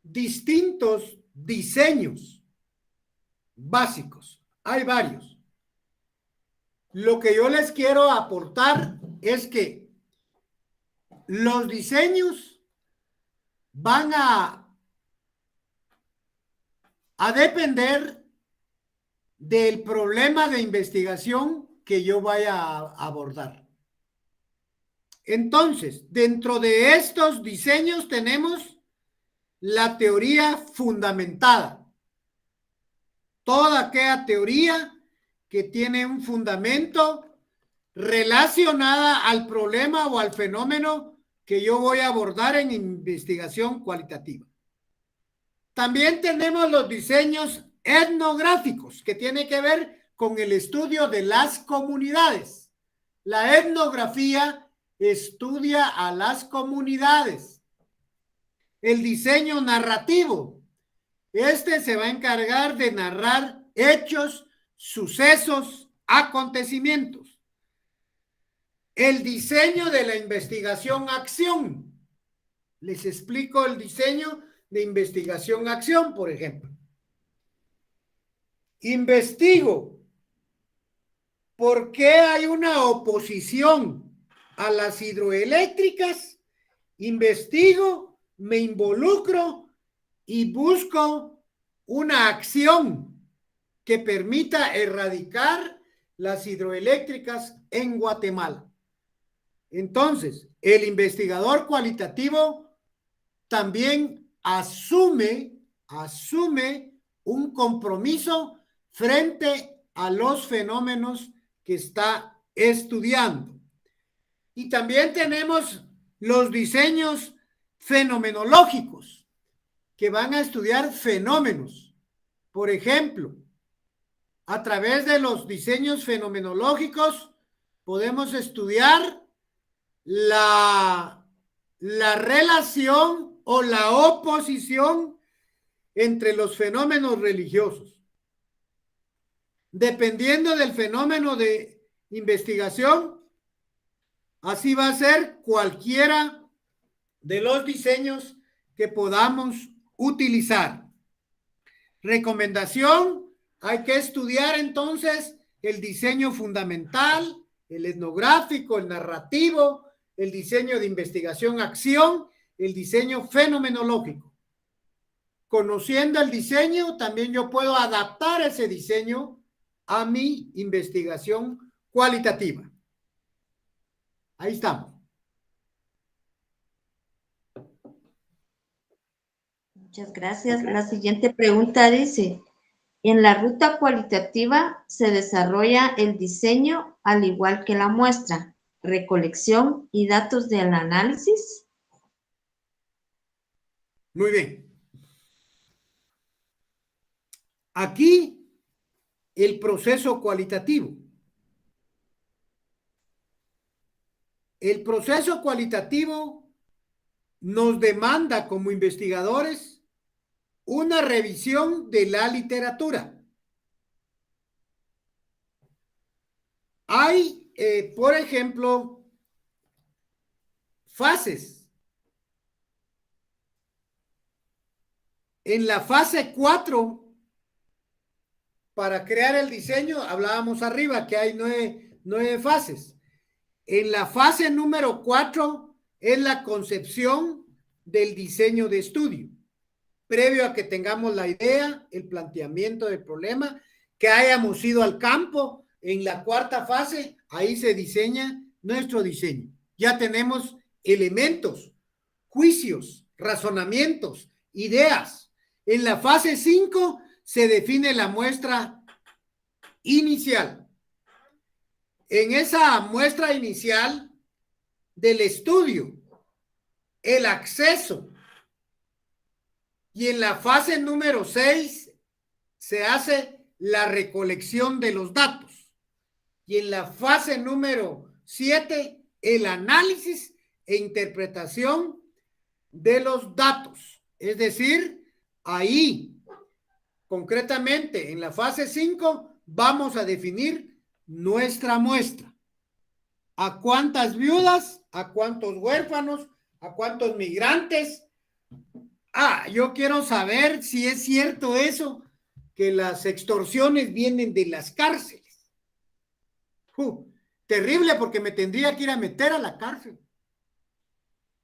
Speaker 2: distintos diseños básicos. Hay varios. Lo que yo les quiero aportar es que los diseños van a depender del problema de investigación que yo vaya a abordar. Entonces, dentro de estos diseños tenemos la teoría fundamentada. Toda aquella teoría que tiene un fundamento relacionada al problema o al fenómeno que yo voy a abordar en investigación cualitativa. También tenemos los diseños etnográficos, que tiene que ver con el estudio de las comunidades. La etnografía estudia a las comunidades. El diseño narrativo, este se va a encargar de narrar hechos, sucesos, acontecimientos. El diseño de la investigación-acción. Les explico el diseño de investigación-acción, por ejemplo. Investigo por qué hay una oposición a las hidroeléctricas. Investigo, me involucro y busco una acción que permita erradicar las hidroeléctricas en Guatemala. Entonces, el investigador cualitativo también asume un compromiso frente a los fenómenos que está estudiando. Y también tenemos los diseños fenomenológicos, que van a estudiar fenómenos. Por ejemplo, a través de los diseños fenomenológicos podemos estudiar la relación o la oposición entre los fenómenos religiosos. Dependiendo del fenómeno de investigación, Así va a ser cualquiera de los diseños que podamos utilizar. Recomendación, hay que estudiar entonces el diseño fundamental, el etnográfico, el narrativo, el diseño de investigación-acción, el diseño fenomenológico. Conociendo el diseño, también yo puedo adaptar ese diseño a mi investigación cualitativa. Ahí estamos.
Speaker 3: Muchas gracias. La siguiente pregunta dice, en la ruta cualitativa se desarrolla el diseño al igual que la muestra, recolección y datos del análisis.
Speaker 2: Muy bien. Aquí el proceso cualitativo. El proceso cualitativo nos demanda como investigadores una revisión de la literatura. Hay, por ejemplo, fases. En la fase 4, para crear el diseño, hablábamos arriba que hay nueve fases. En la fase número 4 es la concepción del diseño de estudio. Previo a que tengamos la idea, el planteamiento del problema, que hayamos ido al campo, en la cuarta fase, ahí se diseña nuestro diseño. Ya tenemos elementos, juicios, razonamientos, ideas. En la fase 5 se define la muestra inicial. En esa muestra inicial del estudio, el acceso, y en la fase número 6 se hace la recolección de los datos. Y en la fase número 7, el análisis e interpretación de los datos. Es decir, ahí, concretamente, en la fase 5, vamos a definir nuestra muestra. ¿A cuántas viudas? ¿A cuántos huérfanos? ¿A cuántos migrantes? Yo quiero saber si es cierto eso, que las extorsiones vienen de las cárceles. Terrible, porque me tendría que ir a meter a la cárcel.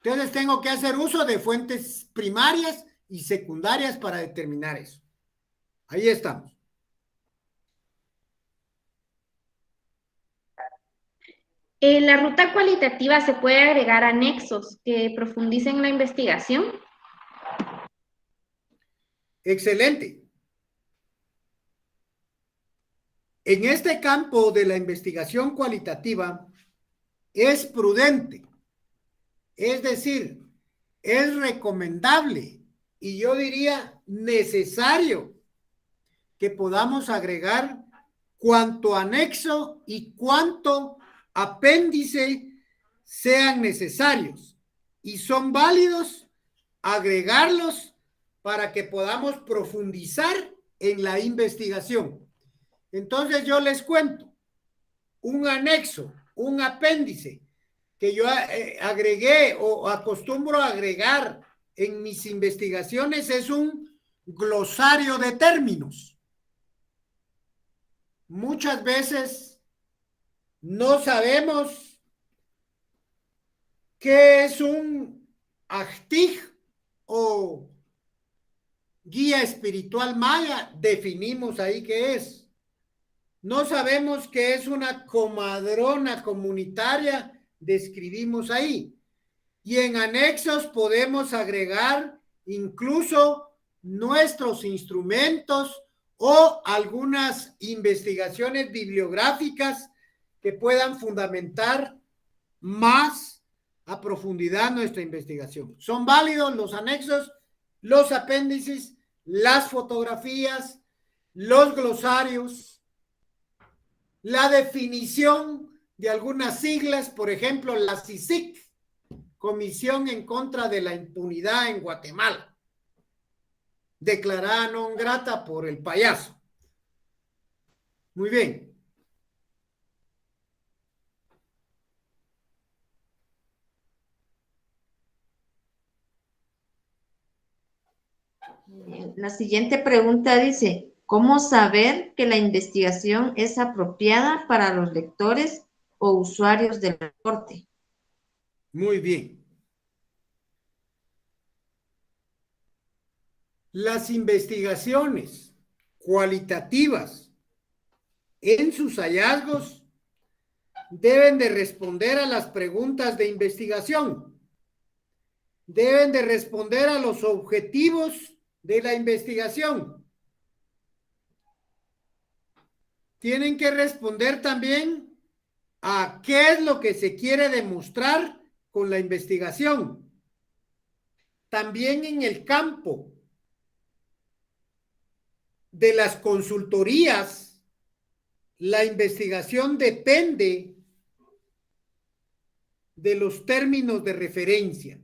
Speaker 2: Entonces tengo que hacer uso de fuentes primarias y secundarias para determinar eso. Ahí estamos.
Speaker 4: En la ruta cualitativa se puede agregar anexos que profundicen la investigación.
Speaker 2: Excelente. En este campo de la investigación cualitativa es prudente, es decir, es recomendable y yo diría necesario que podamos agregar cuanto anexo y cuanto apéndice sean necesarios y son válidos agregarlos para que podamos profundizar en la investigación. Entonces yo les cuento, un anexo, un apéndice que yo agregué o acostumbro a agregar en mis investigaciones es un glosario de términos. Muchas veces no sabemos qué es un ajtig o guía espiritual maya, definimos ahí qué es. No sabemos qué es una comadrona comunitaria, describimos ahí. Y en anexos podemos agregar incluso nuestros instrumentos o algunas investigaciones bibliográficas que puedan fundamentar más a profundidad nuestra investigación. Son válidos los anexos, los apéndices, las fotografías, los glosarios, la definición de algunas siglas, por ejemplo, la CICIG, Comisión en contra de la Impunidad en Guatemala, declarada non grata por el payaso. Muy bien.
Speaker 3: La siguiente pregunta dice, ¿cómo saber que la investigación es apropiada para los lectores o usuarios del reporte?
Speaker 2: Muy bien. Las investigaciones cualitativas en sus hallazgos deben de responder a las preguntas de investigación, deben de responder a los objetivos de la investigación. Tienen que responder también a qué es lo que se quiere demostrar con la investigación. También en el campo de las consultorías, la investigación depende de los términos de referencia.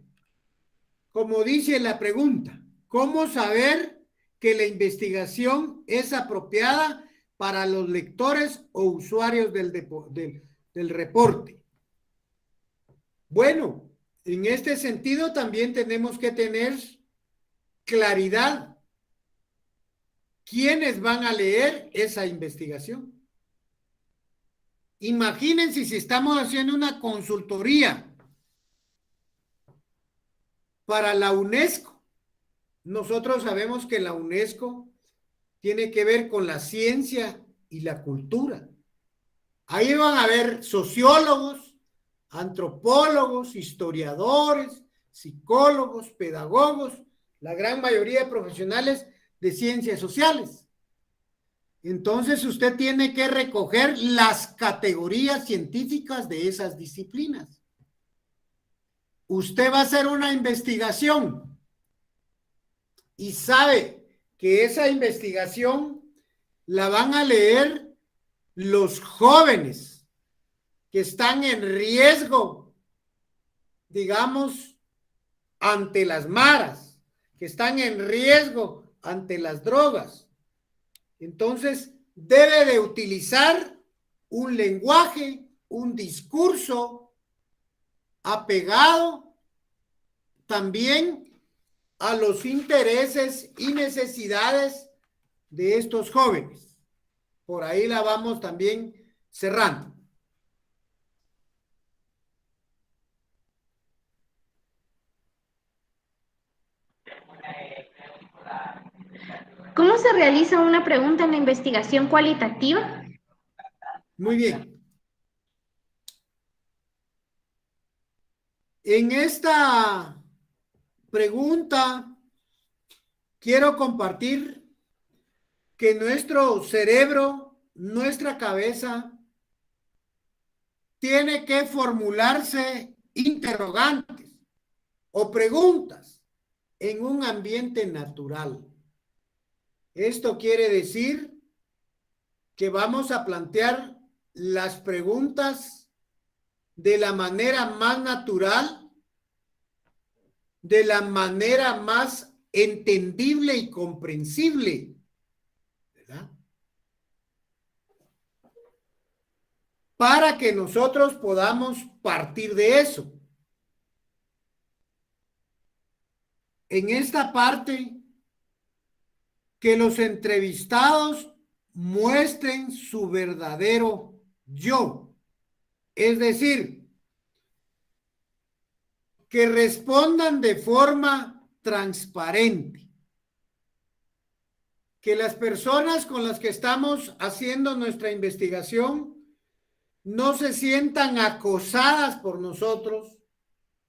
Speaker 2: Como dice la pregunta, ¿cómo saber que la investigación es apropiada para los lectores o usuarios del reporte? Bueno, en este sentido también tenemos que tener claridad. ¿Quiénes van a leer esa investigación? Imagínense si estamos haciendo una consultoría para la UNESCO. Nosotros sabemos que la UNESCO tiene que ver con la ciencia y la cultura. Ahí van a haber sociólogos, antropólogos, historiadores, psicólogos, pedagogos, la gran mayoría de profesionales de ciencias sociales. Entonces usted tiene que recoger las categorías científicas de esas disciplinas. Usted va a hacer una investigación y sabe que esa investigación la van a leer los jóvenes que están en riesgo, digamos, ante las maras, que están en riesgo ante las drogas. Entonces, debe de utilizar un lenguaje, un discurso apegado también a los intereses y necesidades de estos jóvenes. Por ahí la vamos también cerrando.
Speaker 4: ¿Cómo se realiza una pregunta en la investigación cualitativa?
Speaker 2: Muy bien. En esta pregunta quiero compartir que nuestro cerebro, nuestra cabeza, tiene que formularse interrogantes o preguntas en un ambiente natural. Esto quiere decir que vamos a plantear las preguntas de la manera más natural, de la manera más entendible y comprensible, ¿verdad? Para que nosotros podamos partir de eso. En esta parte, que los entrevistados muestren su verdadero yo. Es decir, que respondan de forma transparente. Que las personas con las que estamos haciendo nuestra investigación no se sientan acosadas por nosotros,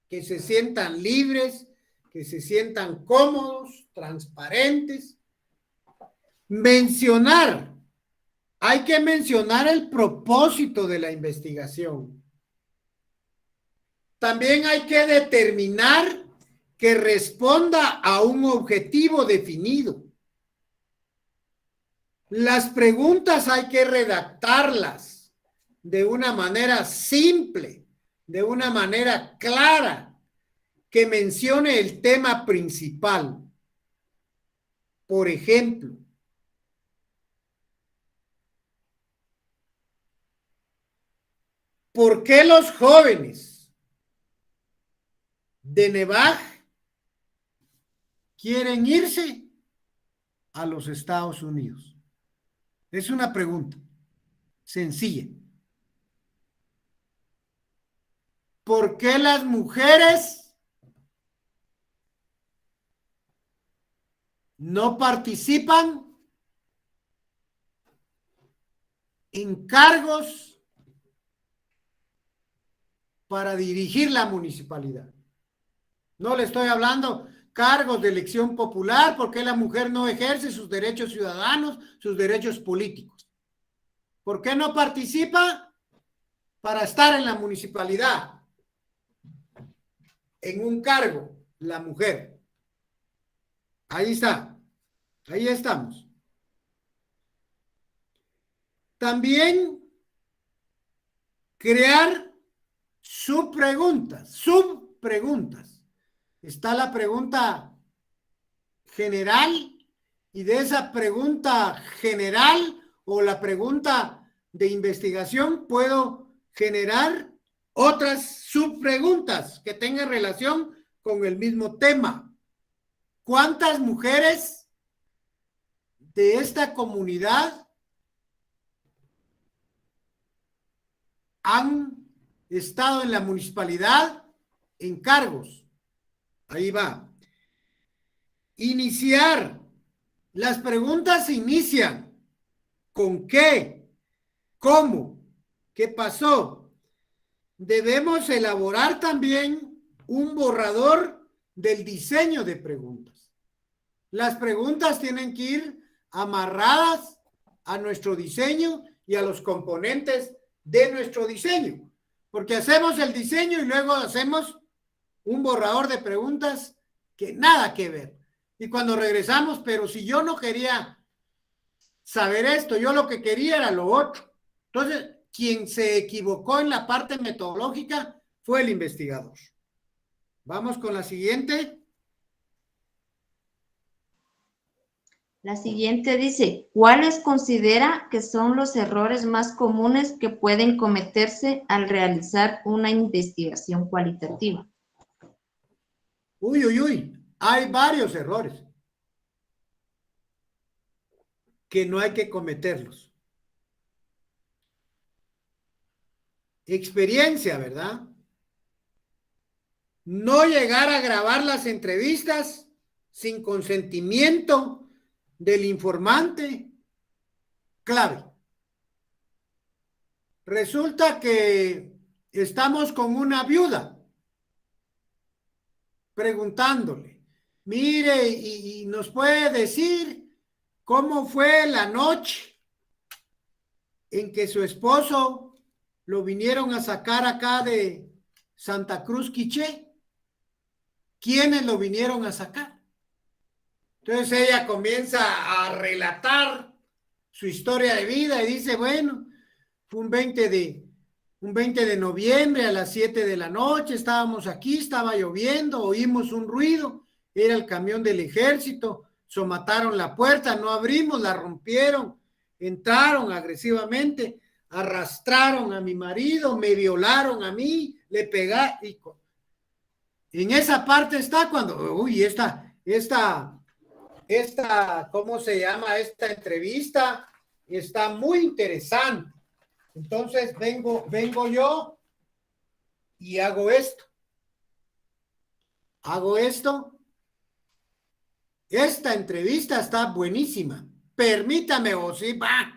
Speaker 2: que se sientan libres, que se sientan cómodos, transparentes. Hay que mencionar el propósito de la investigación. También hay que determinar que responda a un objetivo definido. Las preguntas hay que redactarlas de una manera simple, de una manera clara, que mencione el tema principal. Por ejemplo, ¿por qué los jóvenes de Nevaj quieren irse a los Estados Unidos? Es una pregunta sencilla. ¿Por qué las mujeres no participan en cargos para dirigir la municipalidad? No le estoy hablando cargos de elección popular, porque la mujer no ejerce sus derechos ciudadanos, sus derechos políticos. ¿Por qué no participa para estar en la municipalidad? En un cargo, la mujer. Ahí está. Ahí estamos. También crear subpreguntas. Está la pregunta general, y de esa pregunta general o la pregunta de investigación puedo generar otras subpreguntas que tengan relación con el mismo tema. ¿Cuántas mujeres de esta comunidad han estado en la municipalidad en cargos? Ahí va. Iniciar. Las preguntas se inician. ¿Con qué? ¿Cómo? ¿Qué pasó? Debemos elaborar también un borrador del diseño de preguntas. Las preguntas tienen que ir amarradas a nuestro diseño y a los componentes de nuestro diseño, porque hacemos el diseño y luego hacemos un borrador de preguntas que nada que ver. Y cuando regresamos, pero si yo no quería saber esto, yo lo que quería era lo otro. Entonces, quien se equivocó en la parte metodológica fue el investigador. Vamos con la siguiente.
Speaker 3: La siguiente dice, ¿cuáles considera que son los errores más comunes que pueden cometerse al realizar una investigación cualitativa?
Speaker 2: Uy, hay varios errores que no hay que cometerlos. Experiencia, ¿verdad? No llegar a grabar las entrevistas sin consentimiento del informante. Clave. Resulta que estamos con una viuda preguntándole, mire, y nos puede decir cómo fue la noche en que su esposo lo vinieron a sacar acá de Santa Cruz Quiché. ¿Quiénes lo vinieron a sacar? Entonces ella comienza a relatar su historia de vida y dice, bueno, fue un 20 de noviembre a las 7 de la noche, estábamos aquí, estaba lloviendo, oímos un ruido, era el camión del ejército, somataron la puerta, no abrimos, la rompieron, entraron agresivamente, arrastraron a mi marido, me violaron a mí, le pegaron. En esa parte está cuando, uy, esta, ¿cómo se llama? Esta entrevista está muy interesante. Entonces vengo yo y hago esto. Esta entrevista está buenísima. Permítame, o sí, va.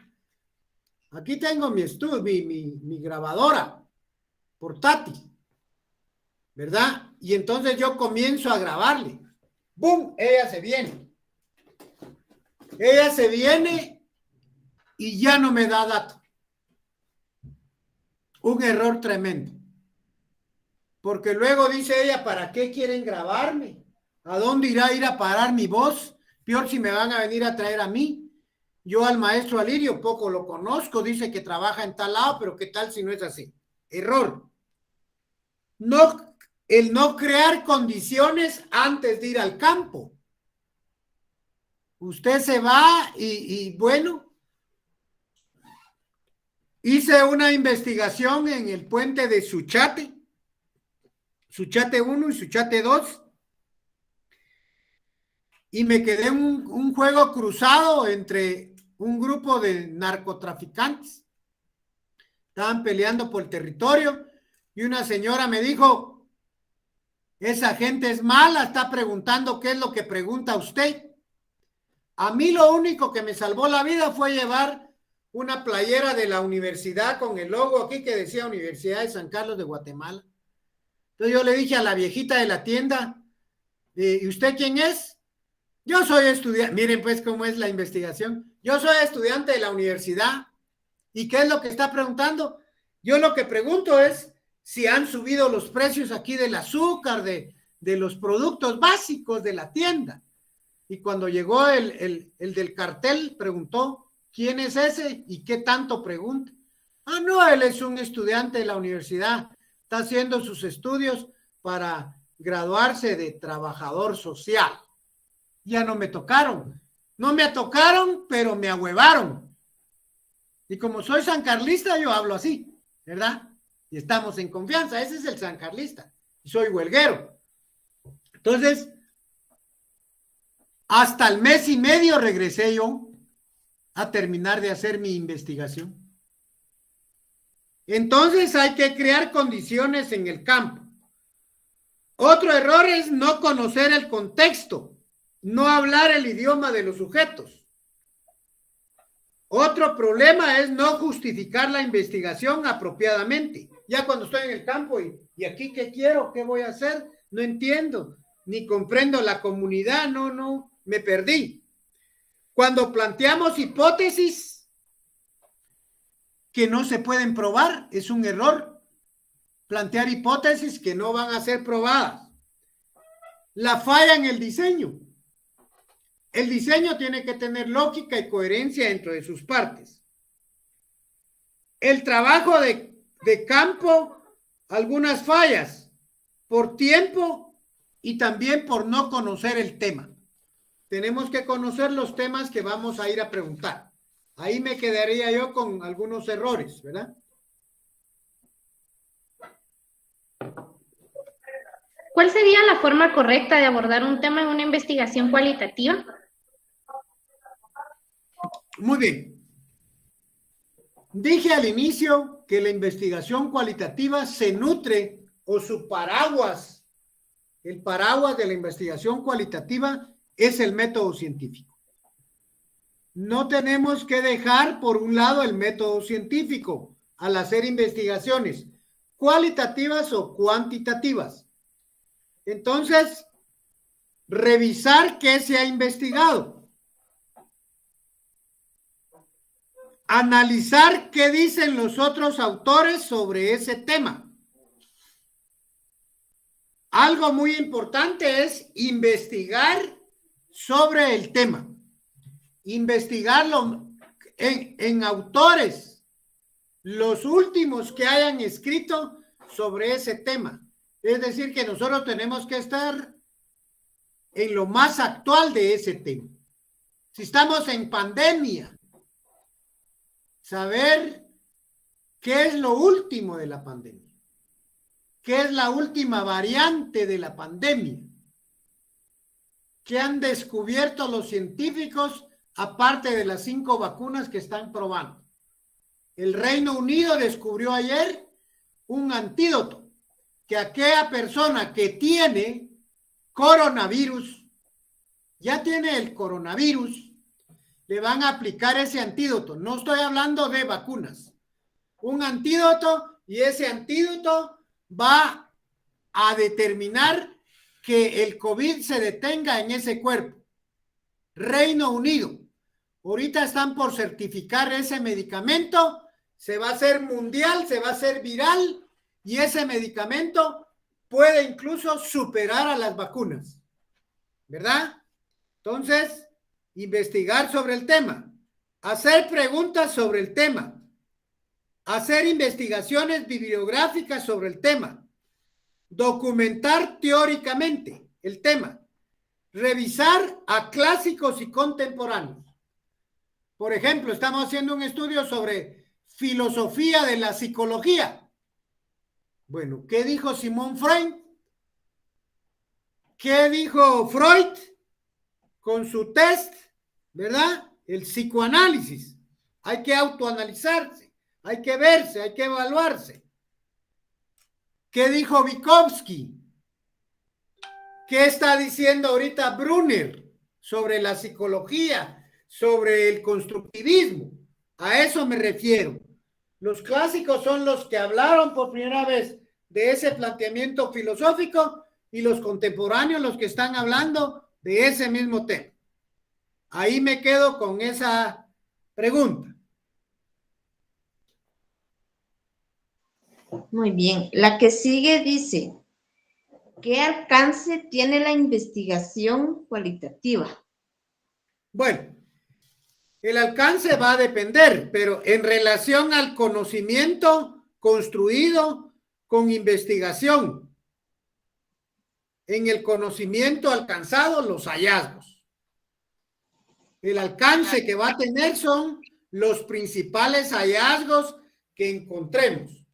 Speaker 2: Aquí tengo mi estudio, mi grabadora portátil, ¿verdad? Y entonces yo comienzo a grabarle. ¡Bum! Ella se viene y ya no me da dato. Un error tremendo. Porque luego dice ella, ¿para qué quieren grabarme? ¿A dónde irá a ir a parar mi voz? Peor si me van a venir a traer a mí. Yo al maestro Alirio poco lo conozco, dice que trabaja en tal lado, pero ¿qué tal si no es así? Error. El no crear condiciones antes de ir al campo. Usted se va y bueno, hice una investigación en el puente de Suchate 1 y Suchate 2. y me quedé en un juego cruzado entre un grupo de narcotraficantes. Estaban peleando por el territorio y una señora me dijo, esa gente es mala, está preguntando qué es lo que pregunta usted. A mí lo único que me salvó la vida fue llevar una playera de la universidad con el logo aquí que decía Universidad de San Carlos de Guatemala. Entonces yo le dije a la viejita de la tienda, ¿y usted quién es? Yo soy estudiante, miren pues cómo es la investigación. Yo soy estudiante de la universidad. ¿Y qué es lo que está preguntando? Yo lo que pregunto es si han subido los precios aquí del azúcar, de los productos básicos de la tienda. Y cuando llegó el del cartel, preguntó, ¿quién es ese? ¿Y qué tanto pregunta? Ah, no, él es un estudiante de la universidad. Está haciendo sus estudios para graduarse de trabajador social. Ya no me tocaron. No me tocaron, pero me ahuevaron. Y como soy sancarlista, yo hablo así, ¿verdad? Y estamos en confianza. Ese es el sancarlista. Y soy huelguero. Entonces, hasta el mes y medio regresé yo a terminar de hacer mi investigación. Entonces hay que crear condiciones en el campo. Otro error es no conocer el contexto, no hablar el idioma de los sujetos. Otro problema es no justificar la investigación apropiadamente. Ya cuando estoy en el campo y aquí ¿qué quiero? ¿Qué voy a hacer? No entiendo, ni comprendo la comunidad, no, me perdí. Cuando planteamos hipótesis que no se pueden probar, es un error. Plantear hipótesis que no van a ser probadas. La falla en el diseño. El diseño tiene que tener lógica y coherencia dentro de sus partes. El trabajo de campo, algunas fallas por tiempo y también por no conocer el tema. Tenemos que conocer los temas que vamos a ir a preguntar. Ahí me quedaría yo con algunos errores, ¿verdad?
Speaker 4: ¿Cuál sería la forma correcta de abordar un tema en una investigación cualitativa?
Speaker 2: Muy bien. Dije al inicio que la investigación cualitativa se nutre o su paraguas, el paraguas de la investigación cualitativa es el método científico. No tenemos que dejar por un lado el método científico al hacer investigaciones cualitativas o cuantitativas. Entonces, revisar qué se ha investigado. Analizar qué dicen los otros autores sobre ese tema. Algo muy importante es investigar sobre el tema. Investigarlo en autores, los últimos que hayan escrito sobre ese tema. Es decir, que nosotros tenemos que estar en lo más actual de ese tema. Si estamos en pandemia, saber qué es lo último de la pandemia, qué es la última variante de la pandemia, qué han descubierto los científicos aparte de las 5 vacunas que están probando. El Reino Unido descubrió ayer un antídoto que aquella persona que tiene coronavirus, ya tiene el coronavirus, le van a aplicar ese antídoto. No estoy hablando de vacunas. Un antídoto, y ese antídoto va a determinar que el COVID se detenga en ese cuerpo. Reino Unido. Ahorita están por certificar ese medicamento. Se va a hacer mundial, se va a hacer viral, y ese medicamento puede incluso superar a las vacunas. ¿Verdad? Entonces, investigar sobre el tema, hacer preguntas sobre el tema, hacer investigaciones bibliográficas sobre el tema, documentar teóricamente el tema, revisar a clásicos y contemporáneos. Por ejemplo, estamos haciendo un estudio sobre filosofía de la psicología. Bueno, ¿qué dijo Sigmund Freud? ¿Qué dijo Freud? con su test, ¿verdad? El psicoanálisis. Hay que autoanalizarse, hay que verse, hay que evaluarse. ¿Qué dijo Vygotsky? ¿Qué está diciendo ahorita Brunner sobre la psicología, sobre el constructivismo? A eso me refiero. Los clásicos son los que hablaron por primera vez de ese planteamiento filosófico y los contemporáneos los que están hablando de ese mismo tema. Ahí me quedo con esa pregunta.
Speaker 3: Muy bien. La que sigue dice, ¿qué alcance tiene la investigación cualitativa?
Speaker 2: Bueno, el alcance va a depender, pero en relación al conocimiento construido con investigación, en el conocimiento alcanzado, los hallazgos. El alcance que va a tener son los principales hallazgos que encontremos.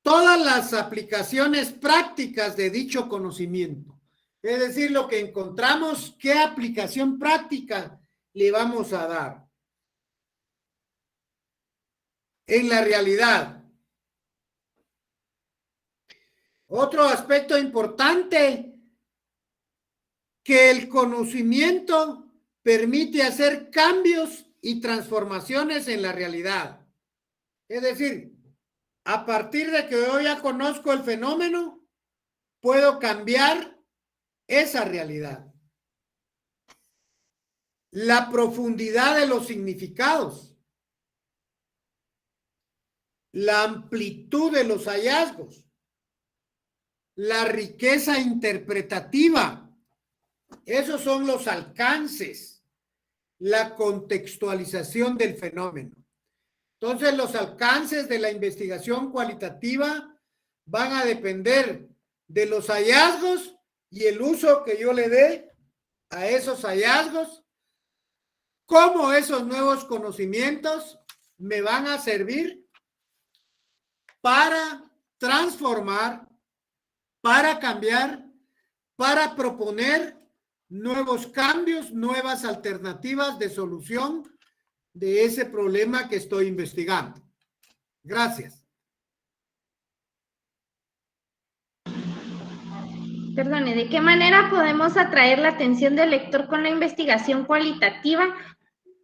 Speaker 2: Todas las aplicaciones prácticas de dicho conocimiento. Es decir, lo que encontramos, ¿qué aplicación práctica le vamos a dar? En la realidad. Otro aspecto importante, que el conocimiento permite hacer cambios y transformaciones en la realidad. Es decir, a partir de que yo ya conozco el fenómeno, puedo cambiar esa realidad. La profundidad de los significados, la amplitud de los hallazgos, la riqueza interpretativa, esos son los alcances, la contextualización del fenómeno. Entonces, los alcances de la investigación cualitativa van a depender de los hallazgos y el uso que yo le dé a esos hallazgos, cómo esos nuevos conocimientos me van a servir para transformar, para cambiar, para proponer nuevos cambios, nuevas alternativas de solución de ese problema que estoy investigando. Gracias.
Speaker 4: Perdone, ¿de qué manera podemos atraer la atención del lector con la investigación cualitativa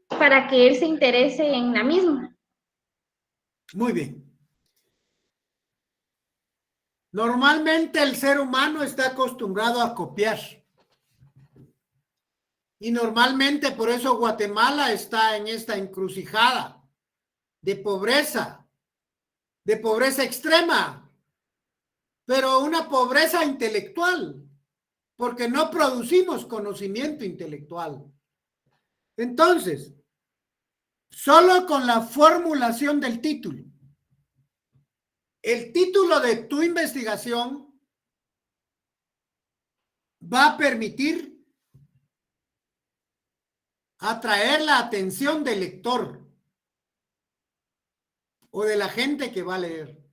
Speaker 4: para que él se interese en la misma?
Speaker 2: Muy bien. Normalmente el ser humano está acostumbrado a copiar. Y normalmente por eso Guatemala está en esta encrucijada de pobreza extrema, pero una pobreza intelectual, porque no producimos conocimiento intelectual. Entonces, solo con la formulación del título, el título de tu investigación va a permitir atraer la atención del lector o de la gente que va a leer.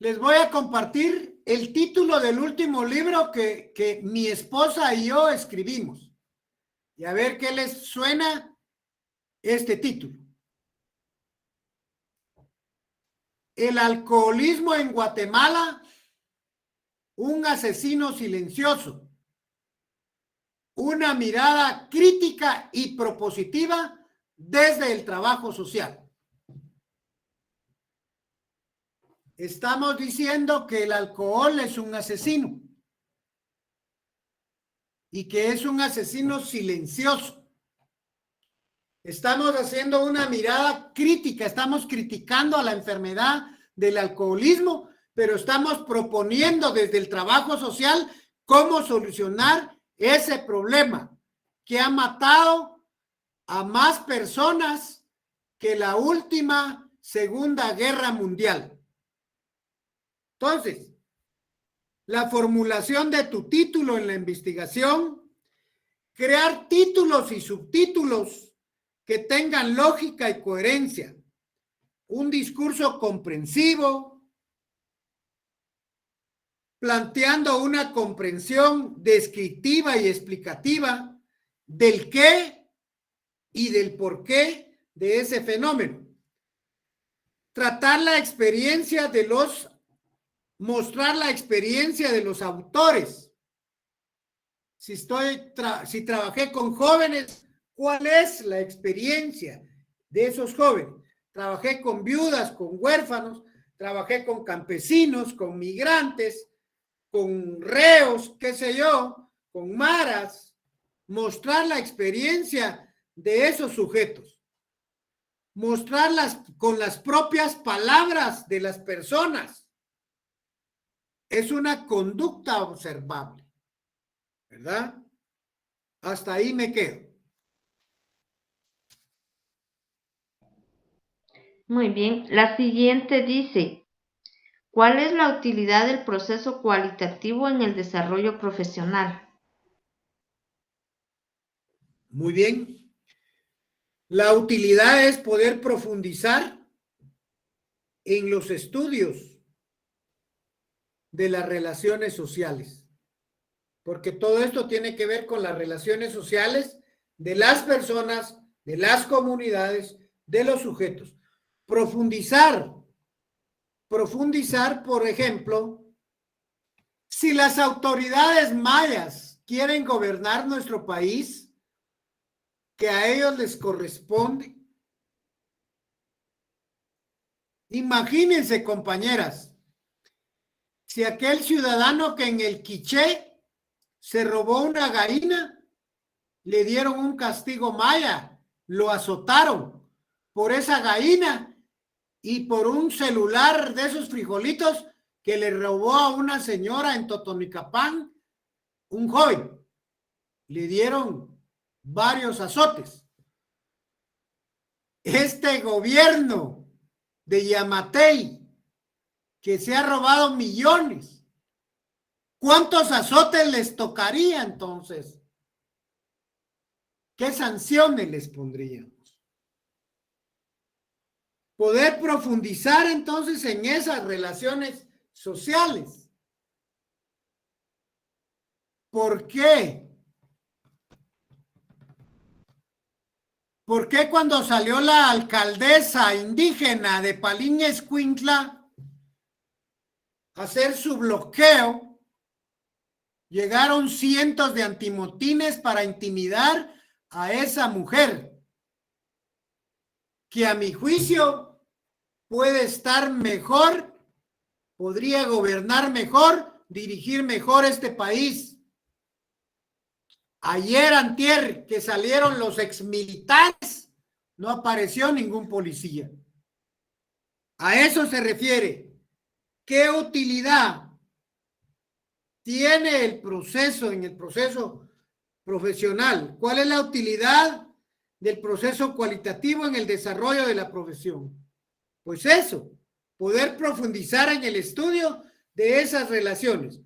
Speaker 2: Les voy a compartir el título del último libro que mi esposa y yo escribimos. Y a ver qué les suena este título. El alcoholismo en Guatemala, un asesino silencioso. Una mirada crítica y propositiva desde el trabajo social. Estamos diciendo que el alcohol es un asesino y que es un asesino silencioso. Estamos haciendo una mirada crítica, estamos criticando a la enfermedad del alcoholismo, pero estamos proponiendo desde el trabajo social cómo solucionar ese problema que ha matado a más personas que la última Segunda Guerra Mundial. Entonces, la formulación de tu título en la investigación, crear títulos y subtítulos que tengan lógica y coherencia, un discurso comprensivo, planteando una comprensión descriptiva y explicativa del qué y del por qué de ese fenómeno. Tratar la experiencia de mostrar la experiencia de los autores. Si trabajé con jóvenes, ¿cuál es la experiencia de esos jóvenes? Trabajé con viudas, con huérfanos, trabajé con campesinos, con migrantes, con reos, qué sé yo, con maras. Mostrar la experiencia de esos sujetos. Mostrarlas con las propias palabras de las personas. Es una conducta observable, ¿verdad? Hasta ahí me quedo.
Speaker 3: Muy bien. La siguiente dice, ¿cuál es la utilidad del proceso cualitativo en el desarrollo profesional?
Speaker 2: Muy bien. La utilidad es poder profundizar en los estudios de las relaciones sociales, porque todo esto tiene que ver con las relaciones sociales de las personas, de las comunidades, de los sujetos. Profundizar, por ejemplo, si las autoridades mayas quieren gobernar nuestro país, que a ellos les corresponde. Imagínense, compañeras, si aquel ciudadano que en el Quiché se robó una gallina, le dieron un castigo maya, lo azotaron por esa gallina y por un celular de esos frijolitos que le robó a una señora en Totonicapán, un joven. Le dieron varios azotes. Este gobierno de Yamatei, que se ha robado millones, ¿cuántos azotes les tocaría entonces? ¿Qué sanciones les pondríamos? Poder profundizar entonces en esas relaciones sociales. ¿Por qué? ¿Por qué cuando salió la alcaldesa indígena de Palín Escuintla a hacer su bloqueo, llegaron cientos de antimotines para intimidar a esa mujer, que a mi juicio puede estar mejor, podría gobernar mejor, dirigir mejor este país? Ayer, antier, que salieron los exmilitares, no apareció ningún policía. A eso se refiere. ¿Qué utilidad tiene el proceso en el proceso profesional? ¿Cuál es la utilidad del proceso cualitativo en el desarrollo de la profesión? Pues eso, poder profundizar en el estudio de esas relaciones,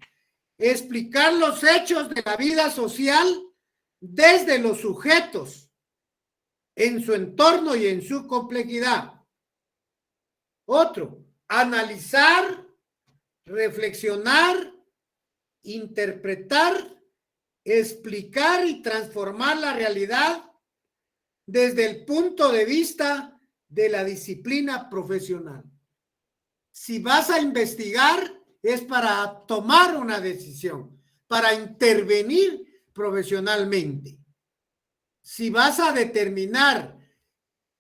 Speaker 2: explicar los hechos de la vida social desde los sujetos, en su entorno y en su complejidad. Otro, analizar, reflexionar, interpretar, explicar y transformar la realidad desde el punto de vista de la disciplina profesional. Si vas a investigar, es para tomar una decisión, para intervenir profesionalmente. Si vas a determinar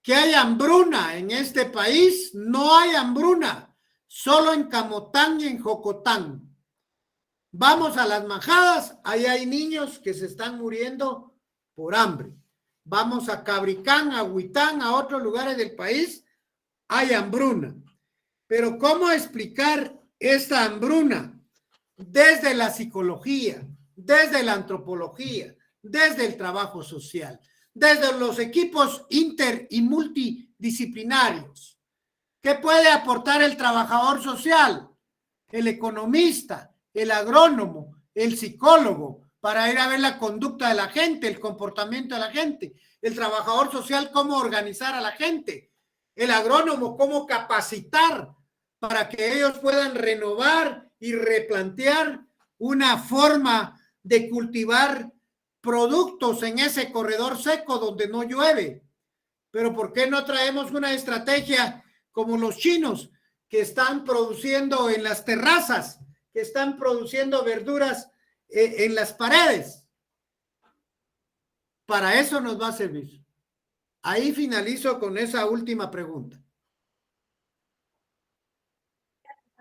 Speaker 2: que hay hambruna en este país, no hay hambruna, solo en Camotán y en Jocotán. Vamos a las Majadas, ahí hay niños que se están muriendo por hambre. Vamos a Cabricán, a Huitán, a otros lugares del país, hay hambruna. Pero ¿cómo explicar esta hambruna? Desde la psicología, desde la antropología, desde el trabajo social, desde los equipos inter y multidisciplinarios. ¿Qué puede aportar el trabajador social, el economista, el agrónomo, el psicólogo, para ir a ver la conducta de la gente, el comportamiento de la gente? El trabajador social, cómo organizar a la gente. El agrónomo, cómo capacitar para que ellos puedan renovar y replantear una forma de cultivar productos en ese corredor seco donde no llueve. Pero ¿por qué no traemos una estrategia como los chinos que están produciendo en las terrazas, que están produciendo verduras en las paredes? Para eso nos va a servir. Ahí finalizo con esa última pregunta.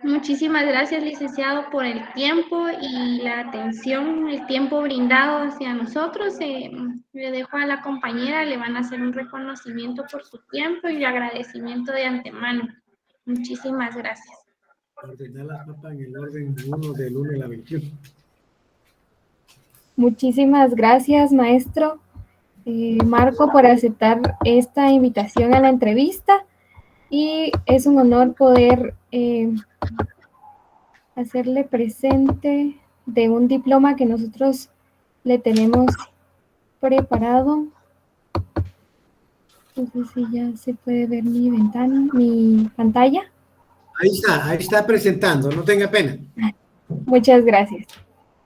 Speaker 4: Muchísimas gracias, licenciado, por el tiempo y la atención, el tiempo brindado hacia nosotros. Le dejo a la compañera, le van a hacer un reconocimiento por su tiempo y agradecimiento de antemano. Muchísimas gracias.
Speaker 2: Ordenar las papas en el orden 1 del 1 a la 21.
Speaker 1: Muchísimas gracias, maestro Marco, por aceptar esta invitación a la entrevista. Y es un honor poder hacerle presente de un diploma que nosotros le tenemos preparado. No sé si ya se puede ver mi ventana, mi pantalla.
Speaker 2: Ahí está presentando, no tenga pena.
Speaker 1: Muchas gracias,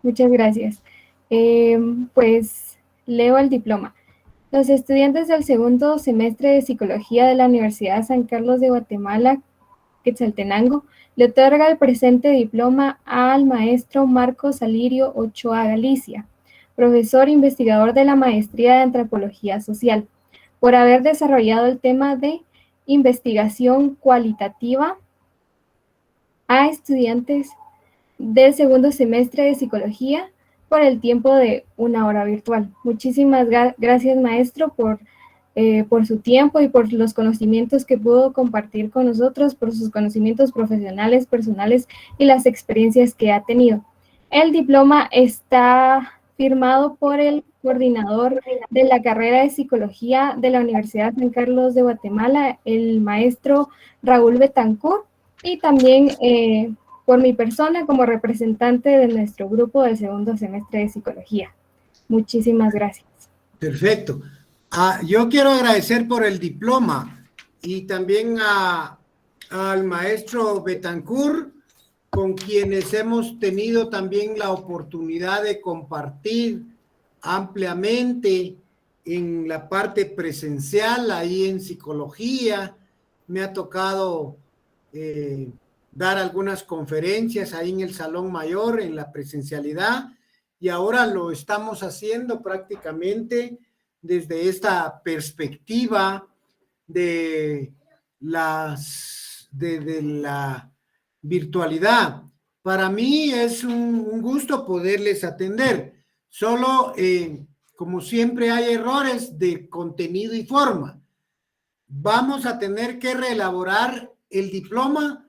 Speaker 1: muchas gracias. Pues leo el diploma. Los estudiantes del segundo semestre de Psicología de la Universidad San Carlos de Guatemala, Quetzaltenango, le otorga el presente diploma al maestro Marcos Alirio Ochoa Galicia, profesor investigador de la Maestría de Antropología Social, por haber desarrollado el tema de investigación cualitativa a estudiantes del segundo semestre de Psicología por el tiempo de 1 hora virtual. Muchísimas gracias, maestro, por su tiempo y por los conocimientos que pudo compartir con nosotros, por sus conocimientos profesionales, personales y las experiencias que ha tenido. El diploma está firmado por el coordinador de la carrera de Psicología de la Universidad San Carlos de Guatemala, el maestro Raúl Betancourt, y también por mi persona como representante de nuestro grupo del segundo semestre de Psicología. Muchísimas gracias.
Speaker 2: Perfecto. Yo quiero agradecer por el diploma y también al maestro Betancourt, con quienes hemos tenido también la oportunidad de compartir ampliamente en la parte presencial, ahí en psicología. Me ha tocado dar algunas conferencias ahí en el Salón Mayor, en la presencialidad, y ahora lo estamos haciendo prácticamente desde esta perspectiva de la virtualidad. Para mí es un gusto poderles atender. Solo, como siempre, hay errores de contenido y forma. Vamos a tener que reelaborar el diploma